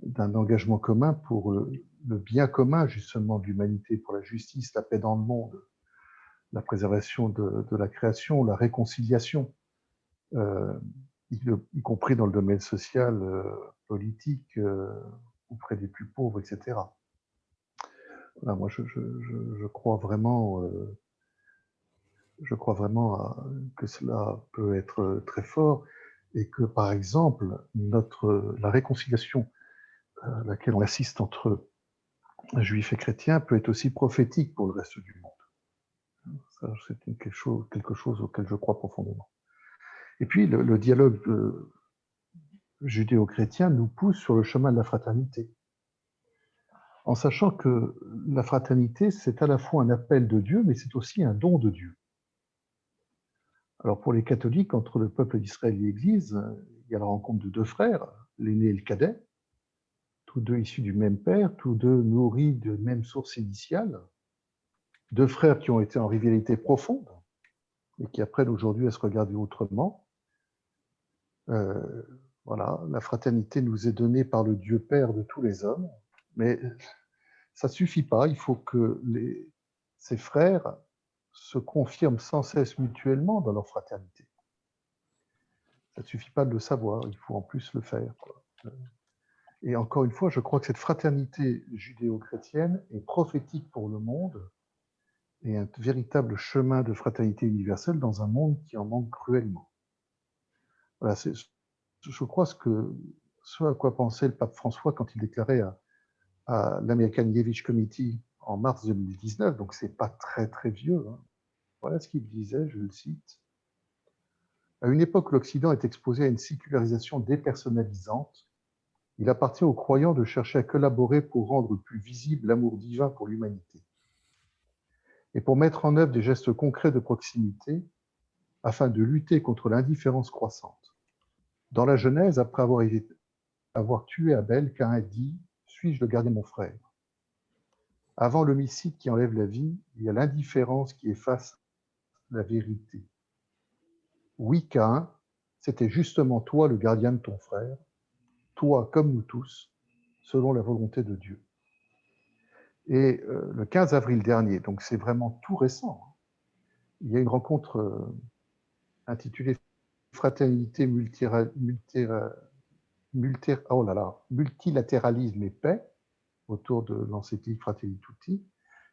d'un engagement commun pour le bien commun, justement, de l'humanité, pour la justice, la paix dans le monde, la préservation de la création, la réconciliation, y compris dans le domaine social, politique, auprès des plus pauvres, etc. Voilà, moi, je crois vraiment, que cela peut être très fort et que, par exemple, la réconciliation à laquelle on assiste entre juifs et chrétiens peut être aussi prophétique pour le reste du monde. Ça, c'est quelque chose auquel je crois profondément. Et puis, le dialogue judéo-chrétien nous pousse sur le chemin de la fraternité, en sachant que la fraternité, c'est à la fois un appel de Dieu, mais c'est aussi un don de Dieu. Alors pour les catholiques, entre le peuple d'Israël et l'Église, il y a la rencontre de deux frères, l'aîné et le cadet, tous deux issus du même père, tous deux nourris de même source initiale, deux frères qui ont été en rivalité profonde et qui apprennent aujourd'hui à se regarder autrement. Voilà, la fraternité nous est donnée par le Dieu Père de tous les hommes, mais ça ne suffit pas, il faut que ces frères se confirment sans cesse mutuellement dans leur fraternité. Ça ne suffit pas de le savoir, il faut en plus le faire, quoi. Et encore une fois, je crois que cette fraternité judéo-chrétienne est prophétique pour le monde et un véritable chemin de fraternité universelle dans un monde qui en manque cruellement. Voilà, je crois ce à quoi pensait le pape François quand il déclarait à l'American Jewish Committee en mars 2019, donc c'est pas très très vieux, hein. Voilà ce qu'il disait, je le cite. À une époque où l'Occident est exposé à une sécularisation dépersonnalisante, il appartient aux croyants de chercher à collaborer pour rendre plus visible l'amour divin pour l'humanité et pour mettre en œuvre des gestes concrets de proximité afin de lutter contre l'indifférence croissante. Dans la Genèse, après avoir tué Abel, Caïn dit « Suis-je le gardien de mon frère ?» Avant l'homicide qui enlève la vie, il y a l'indifférence qui efface la vérité. Oui, Caïn, c'était justement toi le gardien de ton frère, toi comme nous tous, selon la volonté de Dieu. Et le 15 avril dernier, donc c'est vraiment tout récent, il y a une rencontre intitulée Fraternité, multilatéralisme et paix, autour de l'encyclique Fratelli Tutti,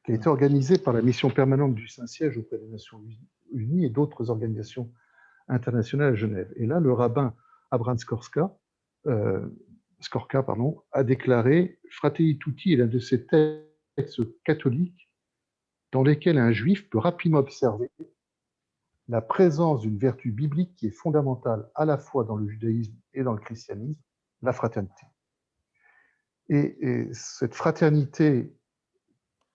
qui a été organisée par la mission permanente du Saint-Siège auprès des Nations Unies et d'autres organisations internationales à Genève. Et là, le rabbin Abraham Skorka, a déclaré « Fratelli Tutti est l'un de ces textes catholiques dans lesquels un juif peut rapidement observer la présence d'une vertu biblique qui est fondamentale à la fois dans le judaïsme et dans le christianisme, la fraternité. » Et cette fraternité,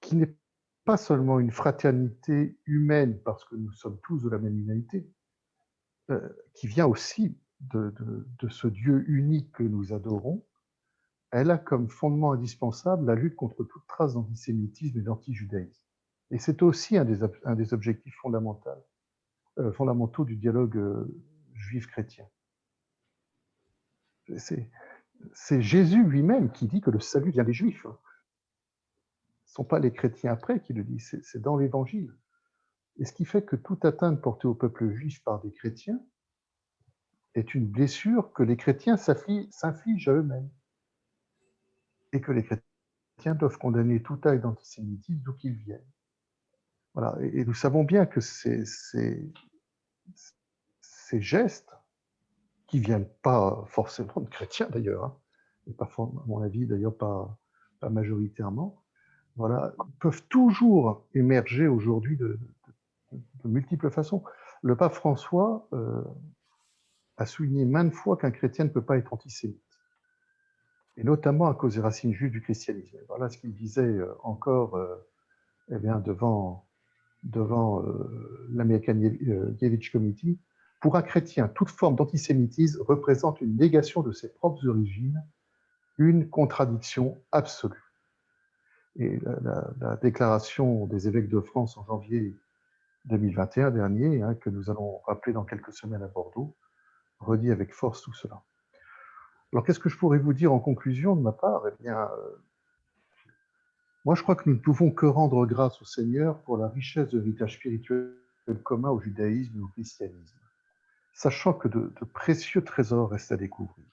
qui n'est pas seulement une fraternité humaine, parce que nous sommes tous de la même humanité, qui vient aussi de ce Dieu unique que nous adorons, elle a comme fondement indispensable la lutte contre toute trace d'antisémitisme et d'antijudaïsme. Et c'est aussi un des objectifs fondamentaux du dialogue juif-chrétien. C'est Jésus lui-même qui dit que le salut vient des Juifs. Ce ne sont pas les chrétiens après qui le disent, c'est dans l'Évangile. Et ce qui fait que toute atteinte portée au peuple juif par des chrétiens est une blessure que les chrétiens s'infligent à eux-mêmes. Et que les chrétiens doivent condamner tout acte d'antisémitisme d'où qu'il vienne. Voilà. Et nous savons bien que ces gestes, qui ne viennent pas forcément de chrétiens d'ailleurs, hein, et pas, à mon avis d'ailleurs pas majoritairement, voilà, peuvent toujours émerger aujourd'hui de multiples façons. Le pape François a souligné maintes fois qu'un chrétien ne peut pas être antisémite, et notamment à cause des racines juives du christianisme. Voilà ce qu'il disait encore eh bien, devant l'American Yevich Committee. Pour un chrétien, toute forme d'antisémitisme représente une négation de ses propres origines, une contradiction absolue. Et la déclaration des évêques de France en janvier 2021 dernier, que nous allons rappeler dans quelques semaines à Bordeaux, redit avec force tout cela. Alors, qu'est-ce que je pourrais vous dire en conclusion de ma part? Eh bien, moi, je crois que nous ne pouvons que rendre grâce au Seigneur pour la richesse de l'héritage spirituel commun au judaïsme et au christianisme, sachant que de précieux trésors restent à découvrir.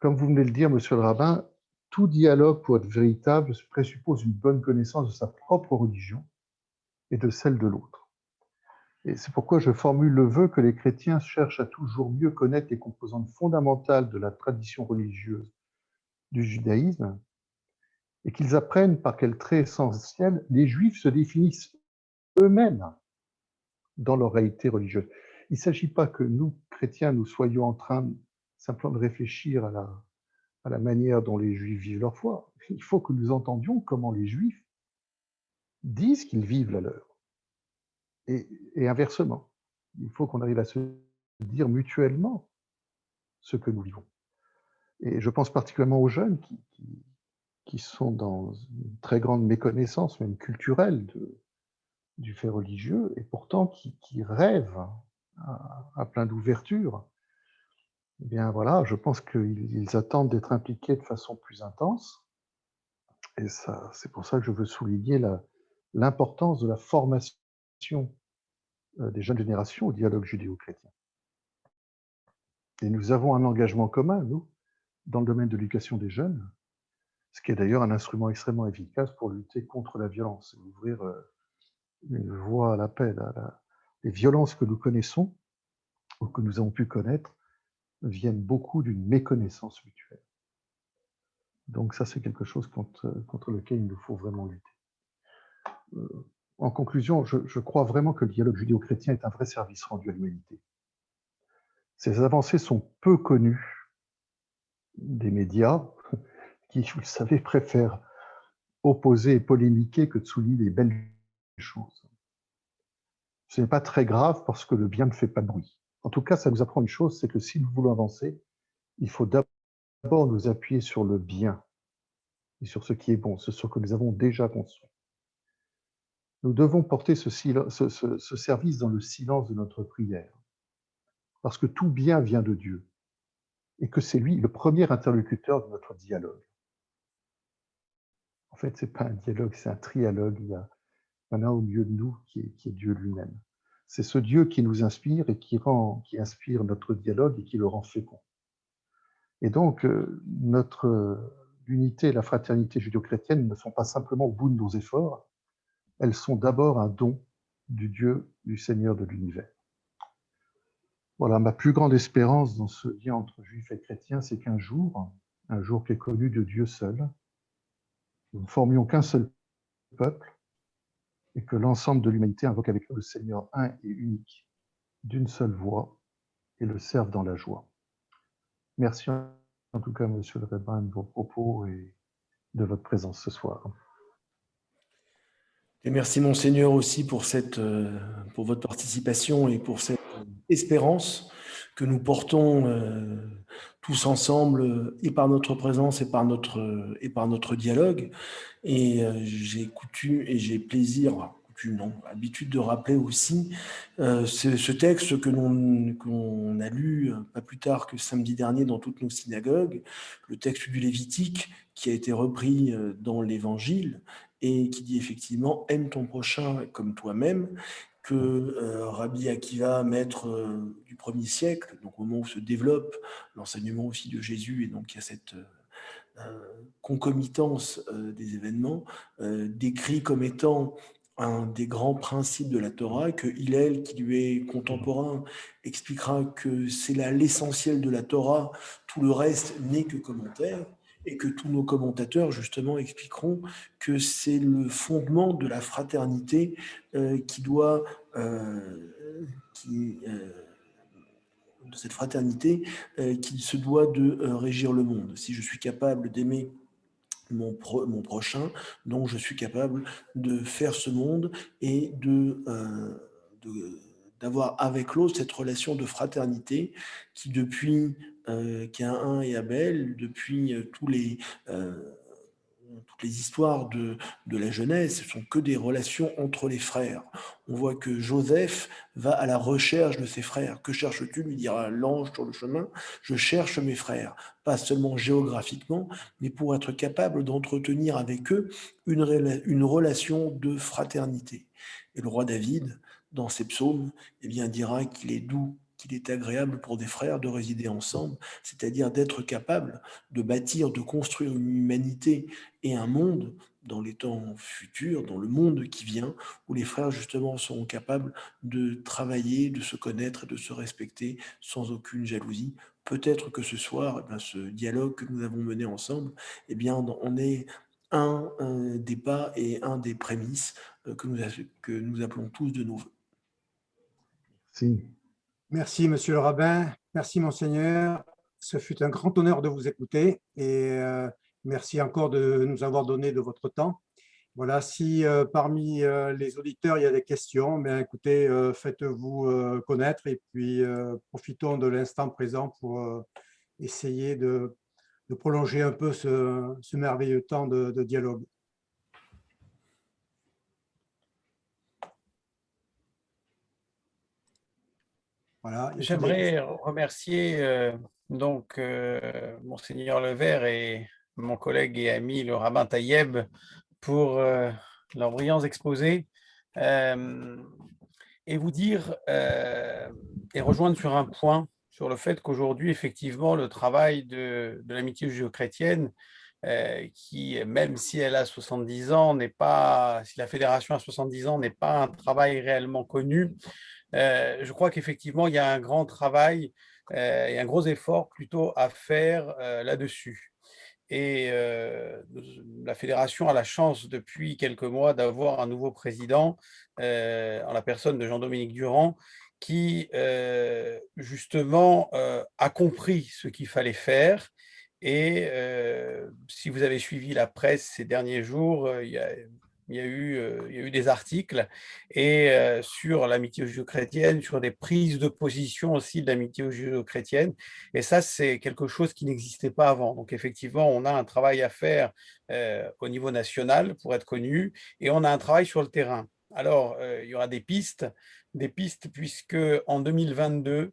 Comme vous venez de le dire, monsieur le rabbin, tout dialogue, pour être véritable, présuppose une bonne connaissance de sa propre religion et de celle de l'autre. Et c'est pourquoi je formule le vœu que les chrétiens cherchent à toujours mieux connaître les composantes fondamentales de la tradition religieuse du judaïsme, et qu'ils apprennent par quel trait essentiel les Juifs se définissent eux-mêmes dans leur réalité religieuse. Il ne s'agit pas que nous, chrétiens, nous soyons en train simplement de réfléchir à la manière dont les Juifs vivent leur foi. Il faut que nous entendions comment les Juifs disent qu'ils vivent la leur. Et inversement. Il faut qu'on arrive à se dire mutuellement ce que nous vivons. Et je pense particulièrement aux jeunes qui sont dans une très grande méconnaissance, même culturelle, du fait religieux, et pourtant qui rêvent à plein d'ouverture. Eh bien voilà, je pense qu'ils attendent d'être impliqués de façon plus intense. Et ça, c'est pour ça que je veux souligner l'importance de la formation des jeunes générations au dialogue judéo-chrétien. Et nous avons un engagement commun, nous, dans le domaine de l'éducation des jeunes, ce qui est d'ailleurs un instrument extrêmement efficace pour lutter contre la violence, et ouvrir une voie à l'appel. Les violences que nous connaissons, ou que nous avons pu connaître, viennent beaucoup d'une méconnaissance mutuelle. Donc ça, c'est quelque chose contre lequel il nous faut vraiment lutter. En conclusion, je crois vraiment que le dialogue judéo-chrétien est un vrai service rendu à l'humanité. Ces avancées sont peu connues des médias, qui, vous le savez, préfèrent opposer et polémiquer que de souligner les belles choses. Ce n'est pas très grave parce que le bien ne fait pas de bruit. En tout cas, ça nous apprend une chose, c'est que si nous voulons avancer, il faut d'abord nous appuyer sur le bien et sur ce qui est bon, ce que nous avons déjà construit. Nous devons porter ce service dans le silence de notre prière, parce que tout bien vient de Dieu et que c'est lui le premier interlocuteur de notre dialogue. En fait, ce n'est pas un dialogue, c'est un trialogue. Il y en a un au milieu de nous qui est Dieu lui-même. C'est ce Dieu qui nous inspire et qui inspire notre dialogue et qui le rend fécond. Et donc, l'unité et la fraternité judéo-chrétienne ne sont pas simplement au bout de nos efforts, elles sont d'abord un don du Dieu, du Seigneur de l'univers. Voilà, ma plus grande espérance dans ce lien entre juifs et chrétiens, c'est qu'un jour qui est connu de Dieu seul, nous ne formions qu'un seul peuple et que l'ensemble de l'humanité invoque avec nous le Seigneur un et unique, d'une seule voix, et le serve dans la joie. Merci en tout cas, monsieur le rabbin, de vos propos et de votre présence ce soir. Et merci Monseigneur aussi pour votre participation et pour cette espérance que nous portons tous ensemble et par notre présence et par notre dialogue. Et j'ai plaisir, habitude de rappeler aussi ce texte qu'on a lu pas plus tard que samedi dernier dans toutes nos synagogues, le texte du Lévitique qui a été repris dans l'Évangile et qui dit effectivement « Aime ton prochain comme toi-même », que Rabbi Akiva, maître du 1er siècle, donc au moment où se développe l'enseignement aussi de Jésus, et donc il y a cette concomitance des événements, décrit comme étant un des grands principes de la Torah, que Hillel, qui lui est contemporain, expliquera que c'est là l'essentiel de la Torah, tout le reste n'est que commentaire, et que tous nos commentateurs, justement, expliqueront que c'est le fondement de la fraternité qui doit cette fraternité qui se doit de régir le monde. Si je suis capable d'aimer mon prochain, donc je suis capable de faire ce monde et d'avoir avec l'autre cette relation de fraternité qui, depuis Caïn et Abel, depuis toutes les histoires de la Genèse, ce sont que des relations entre les frères. On voit que Joseph va à la recherche de ses frères. Que cherches-tu, lui dira l'ange sur le chemin. Je cherche mes frères, pas seulement géographiquement, mais pour être capable d'entretenir avec eux une relation de fraternité. Et le roi David, dans ses psaumes, eh bien, dira qu'il est doux, qu'il est agréable pour des frères de résider ensemble, c'est-à-dire d'être capable de bâtir, de construire une humanité et un monde dans les temps futurs, dans le monde qui vient, où les frères justement seront capables de travailler, de se connaître, de se respecter sans aucune jalousie. Peut-être que ce soir, eh bien, ce dialogue que nous avons mené ensemble, eh bien, on est un des pas et un des prémices que nous appelons tous de nos vœux. Si. Merci, monsieur le rabbin. Merci, monseigneur. Ce fut un grand honneur de vous écouter et merci encore de nous avoir donné de votre temps. Voilà, si parmi les auditeurs, il y a des questions, bien, écoutez, faites-vous connaître et puis profitons de l'instant présent pour essayer de prolonger un peu ce merveilleux temps de dialogue. Voilà. J'aimerais remercier Monseigneur Levert et mon collègue et ami le rabbin Taïeb pour leurs brillants exposés et vous dire et rejoindre sur un point, sur le fait qu'aujourd'hui, effectivement, le travail de l'amitié judéo-chrétienne, qui, même si elle a 70 ans, n'est pas, si la fédération a 70 ans, n'est pas un travail réellement connu. Je crois qu'effectivement, il y a un grand travail et un gros effort plutôt à faire là-dessus. Et la fédération a la chance depuis quelques mois d'avoir un nouveau président en la personne de Jean-Dominique Durand qui justement a compris ce qu'il fallait faire. Et si vous avez suivi la presse ces derniers jours, il y a eu des articles et sur l'amitié judéo-chrétienne, sur des prises de position aussi de l'amitié judéo-chrétienne. Et ça, c'est quelque chose qui n'existait pas avant. Donc, effectivement, on a un travail à faire au niveau national pour être connu et on a un travail sur le terrain. Alors, il y aura des pistes puisque en 2022,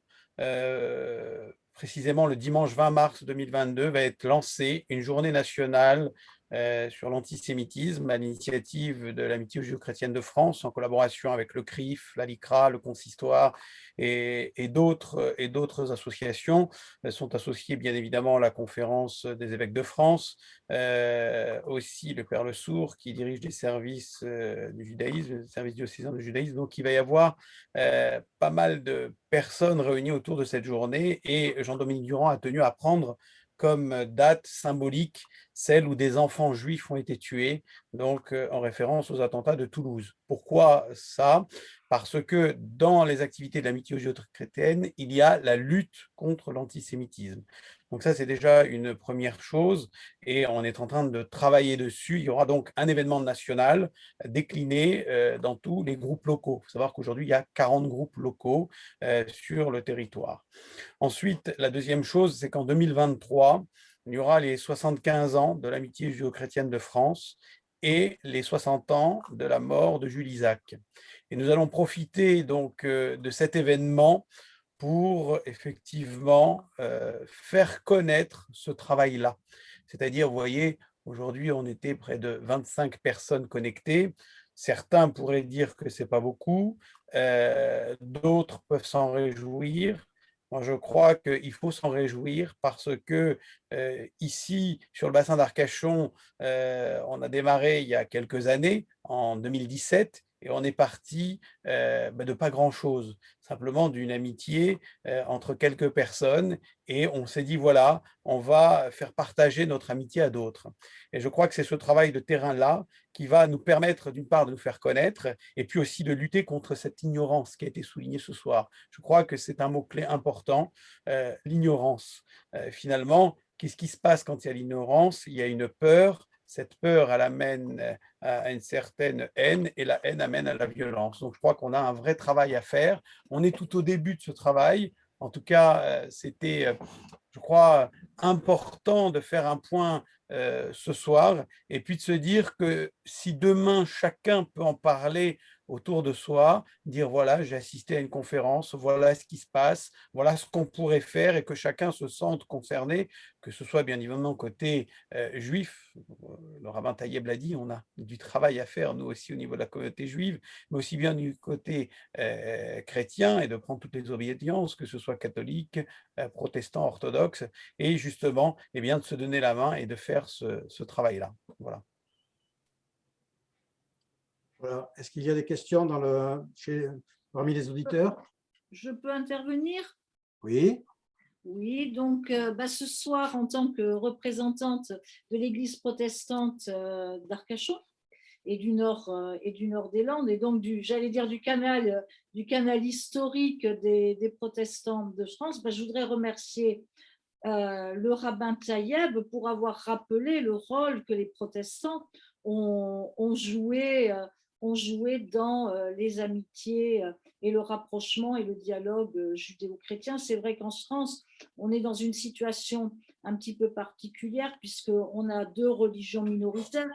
précisément le dimanche 20 mars 2022, va être lancée une journée nationale sur l'antisémitisme à l'initiative de l'Amitié judéo-chrétienne de France en collaboration avec le CRIF, la LICRA, le Consistoire et d'autres associations. Elles sont associées bien évidemment à la Conférence des évêques de France, aussi le Père Le Sourd qui dirige les services du judaïsme, les services diocésains du judaïsme. Donc il va y avoir pas mal de personnes réunies autour de cette journée et Jean-Dominique Durand a tenu à prendre comme date symbolique celle où des enfants juifs ont été tués, donc en référence aux attentats de Toulouse. Pourquoi ça? Parce que dans les activités de l'amitié judéo-chrétienne, il y a la lutte contre l'antisémitisme. Donc ça, c'est déjà une première chose et on est en train de travailler dessus. Il y aura donc un événement national décliné dans tous les groupes locaux. Il faut savoir qu'aujourd'hui, il y a 40 groupes locaux sur le territoire. Ensuite, la deuxième chose, c'est qu'en 2023, il y aura les 75 ans de l'amitié judéo-chrétienne de France et les 60 ans de la mort de Jules Isaac. Et nous allons profiter donc de cet événement pour effectivement faire connaître ce travail-là. C'est-à-dire, vous voyez, aujourd'hui, on était près de 25 personnes connectées. Certains pourraient dire que ce n'est pas beaucoup, d'autres peuvent s'en réjouir. Moi, je crois qu'il faut s'en réjouir parce que ici, sur le bassin d'Arcachon, on a démarré il y a quelques années, en 2017, et on est parti de pas grand-chose, simplement d'une amitié entre quelques personnes, et on s'est dit, voilà, on va faire partager notre amitié à d'autres. Et je crois que c'est ce travail de terrain-là qui va nous permettre, d'une part, de nous faire connaître, et puis aussi de lutter contre cette ignorance qui a été soulignée ce soir. Je crois que c'est un mot-clé important, l'ignorance. Finalement, qu'est-ce qui se passe quand il y a l'ignorance? Il y a une peur. Cette peur, elle amène à une certaine haine, et la haine amène à la violence. Donc, je crois qu'on a un vrai travail à faire. On est tout au début de ce travail. En tout cas, c'était, je crois, important de faire un point ce soir, et puis de se dire que si demain chacun peut en parler autour de soi, dire voilà, j'ai assisté à une conférence, voilà ce qui se passe, voilà ce qu'on pourrait faire, et que chacun se sente concerné, que ce soit bien évidemment côté juif. Le rabbin Taïeb l'a dit, on a du travail à faire nous aussi au niveau de la communauté juive, mais aussi bien du côté chrétien, et de prendre toutes les obédiences, que ce soit catholique, protestant, orthodoxe, et justement eh bien, de se donner la main et de faire ce travail-là. Voilà. Voilà. Est-ce qu'il y a des questions parmi les auditeurs? Je peux intervenir? Oui. Oui, donc ce soir, en tant que représentante de l'Église protestante d'Arcachon et du nord des Landes, et donc j'allais dire du canal historique des protestants de France, je voudrais remercier le rabbin Taïeb pour avoir rappelé le rôle que les protestants ont joué dans les amitiés et le rapprochement et le dialogue judéo-chrétien. C'est vrai qu'en France, on est dans une situation un petit peu particulière puisqu'on a deux religions minoritaires,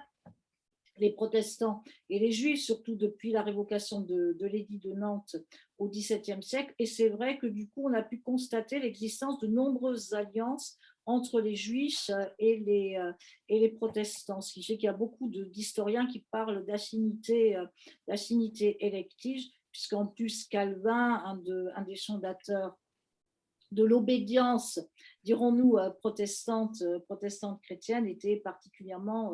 les protestants et les juifs, surtout depuis la révocation de l'édit de Nantes au XVIIe siècle. Et c'est vrai que du coup, on a pu constater l'existence de nombreuses alliances entre les juifs et les protestants, ce qui fait qu'il y a beaucoup d'historiens qui parlent d'affinité élective, puisqu'en plus Calvin, un des fondateurs de l'obédience, dirons-nous, protestante chrétienne, était particulièrement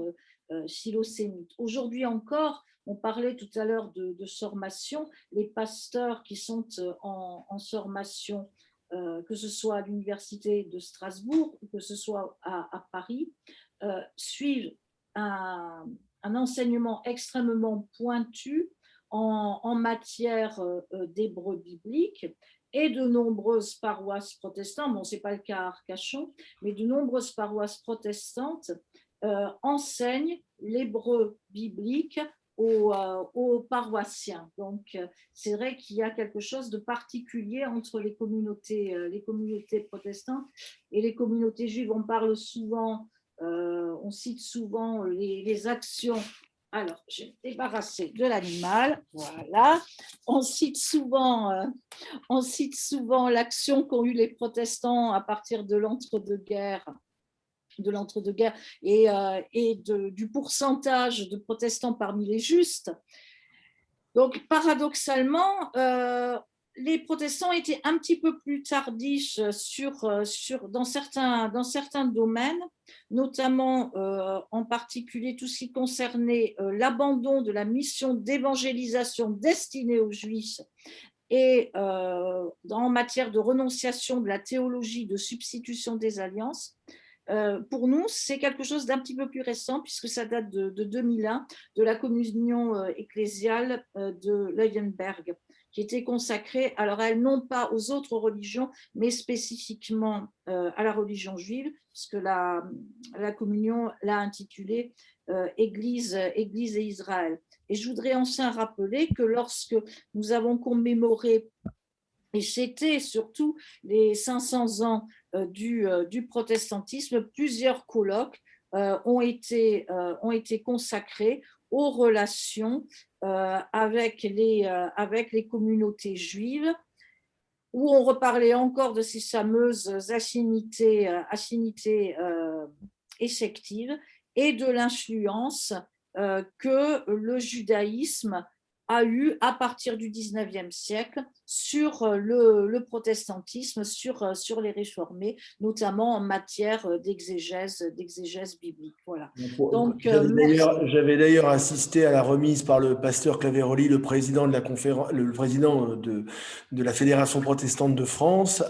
philosémite. Aujourd'hui encore, on parlait tout à l'heure de formation, les pasteurs qui sont en formation, que ce soit à l'université de Strasbourg ou que ce soit à Paris, suivent un enseignement extrêmement pointu en matière d'hébreu biblique, et de nombreuses paroisses protestantes, bon, ce n'est pas le cas à Arcachon, mais de nombreuses paroisses protestantes enseignent l'hébreu biblique aux paroissiens. Donc, c'est vrai qu'il y a quelque chose de particulier entre les communautés protestantes et les communautés juives. On parle souvent, on cite souvent les actions. Alors, je vais me débarrasser de l'animal. Voilà. On cite souvent l'action qu'ont eu les protestants à partir de l'entre-deux-guerres et du pourcentage de protestants parmi les justes. Donc, paradoxalement, les protestants étaient un petit peu plus tardifs dans certains domaines, notamment en particulier tout ce qui concernait l'abandon de la mission d'évangélisation destinée aux Juifs, et en matière de renonciation de la théologie de substitution des alliances. Pour nous, c'est quelque chose d'un petit peu plus récent, puisque ça date de 2001, de la communion ecclésiale de Leuenberg, qui était consacrée, alors elle, non pas aux autres religions, mais spécifiquement à la religion juive, puisque la communion l'a intitulée Église et Israël. Et je voudrais enfin rappeler que lorsque nous avons commémoré, et c'était surtout les 500 ans du protestantisme, plusieurs colloques ont été consacrés aux relations avec les communautés juives, où on reparlait encore de ces fameuses affinités effectives et de l'influence que le judaïsme a eu à partir du 19e siècle sur le protestantisme, sur les réformés, notamment en matière d'exégèse biblique. Voilà. Donc, j'avais d'ailleurs assisté à la remise par le pasteur Claveroli, le président de la conférence, le président de la Fédération protestante de France,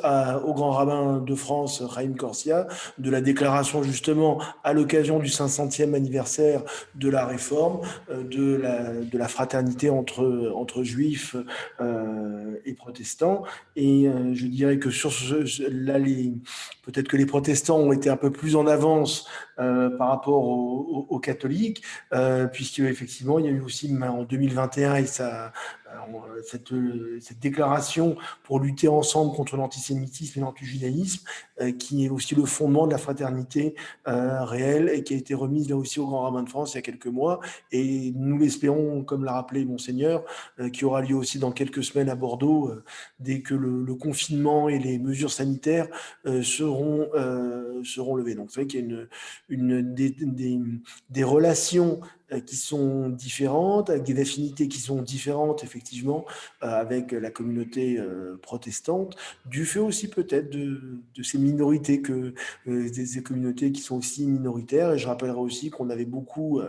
au grand rabbin de France, Chaim Corsia, de la déclaration justement à l'occasion du 500e anniversaire de la Réforme, de la fraternité entre juifs et protestants. Et je dirais que là, peut-être que les protestants ont été un peu plus en avance par rapport aux catholiques, puisque effectivement, il y a eu aussi en 2021 cette déclaration pour lutter ensemble contre l'antisémitisme et l'antijudaïsme, qui est aussi le fondement de la fraternité réelle et qui a été remise là aussi au Grand Rabbin de France il y a quelques mois. Et nous l'espérons, comme l'a rappelé Monseigneur, qui aura lieu aussi dans quelques semaines à Bordeaux, dès que le confinement et les mesures sanitaires seront levées. Donc c'est vrai qu'il y a des relations qui sont différentes, avec des affinités qui sont différentes, effectivement, avec la communauté protestante, du fait aussi peut-être de ces minorités, ces communautés qui sont aussi minoritaires. Et je rappellerai aussi qu'on avait beaucoup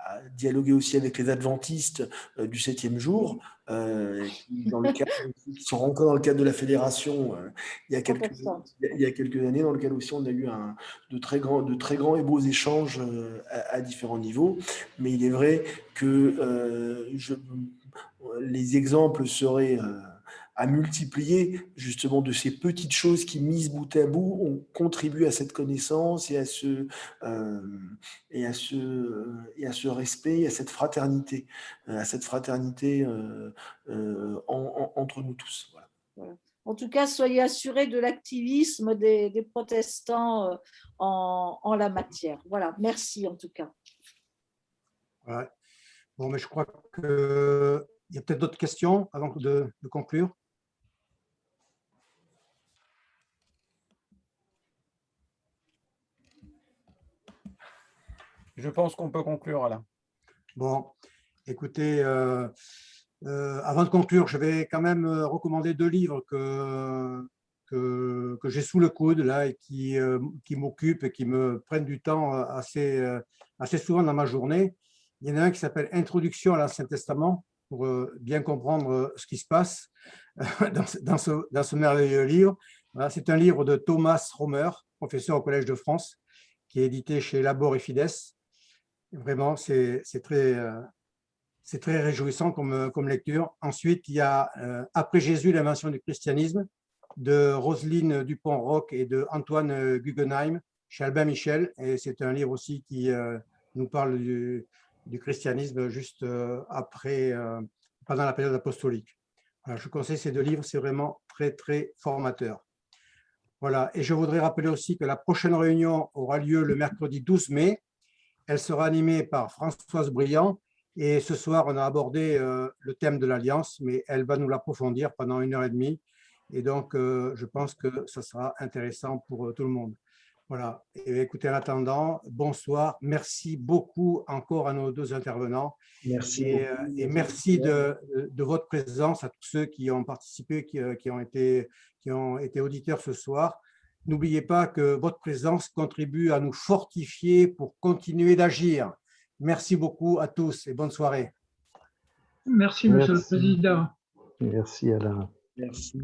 à dialoguer aussi avec les adventistes du 7e jour, qui sont rentrés dans le cadre de la fédération il y a quelques années, dans lequel aussi on a eu de très grands et beaux échanges à différents niveaux. Mais il est vrai que les exemples seraient à multiplier justement de ces petites choses qui, mises bout à bout, ont contribué à cette connaissance et à ce respect, à cette fraternité entre nous tous. Voilà. Voilà. En tout cas, soyez assurés de l'activisme des protestants en la matière. Voilà, merci en tout cas. Ouais. Bon, mais je crois qu'il y a peut-être d'autres questions avant de conclure. Je pense qu'on peut conclure, Alain. Bon, écoutez, avant de conclure, je vais quand même recommander 2 livres que j'ai sous le coude là et qui m'occupent et qui me prennent du temps assez souvent dans ma journée. Il y en a un qui s'appelle Introduction à l'Ancien Testament pour bien comprendre ce qui se passe dans ce merveilleux livre. Voilà, c'est un livre de Thomas Romer, professeur au Collège de France, qui est édité chez Labor et Fides. Vraiment, c'est très réjouissant comme lecture. Ensuite, il y a Après Jésus, l'invention du christianisme de Roselyne Dupont-Roch et de Antoine Guggenheim chez Albin Michel. Et c'est un livre aussi qui nous parle du christianisme juste pendant la période apostolique. Voilà, je conseille ces 2 livres, c'est vraiment très, très formateur. Voilà. Et je voudrais rappeler aussi que la prochaine réunion aura lieu le mercredi 12 mai. Elle sera animée par Françoise Briand. Et ce soir, on a abordé le thème de l'Alliance, mais elle va nous l'approfondir pendant 1h30. Et donc, je pense que ce sera intéressant pour tout le monde. Voilà. Et écoutez, en attendant, bonsoir. Merci beaucoup encore à nos 2 intervenants. Merci. Et merci de votre présence à tous ceux qui ont participé, qui ont été auditeurs ce soir. N'oubliez pas que votre présence contribue à nous fortifier pour continuer d'agir. Merci beaucoup à tous et bonne soirée. Merci, Monsieur le Président. Merci Alain. Merci.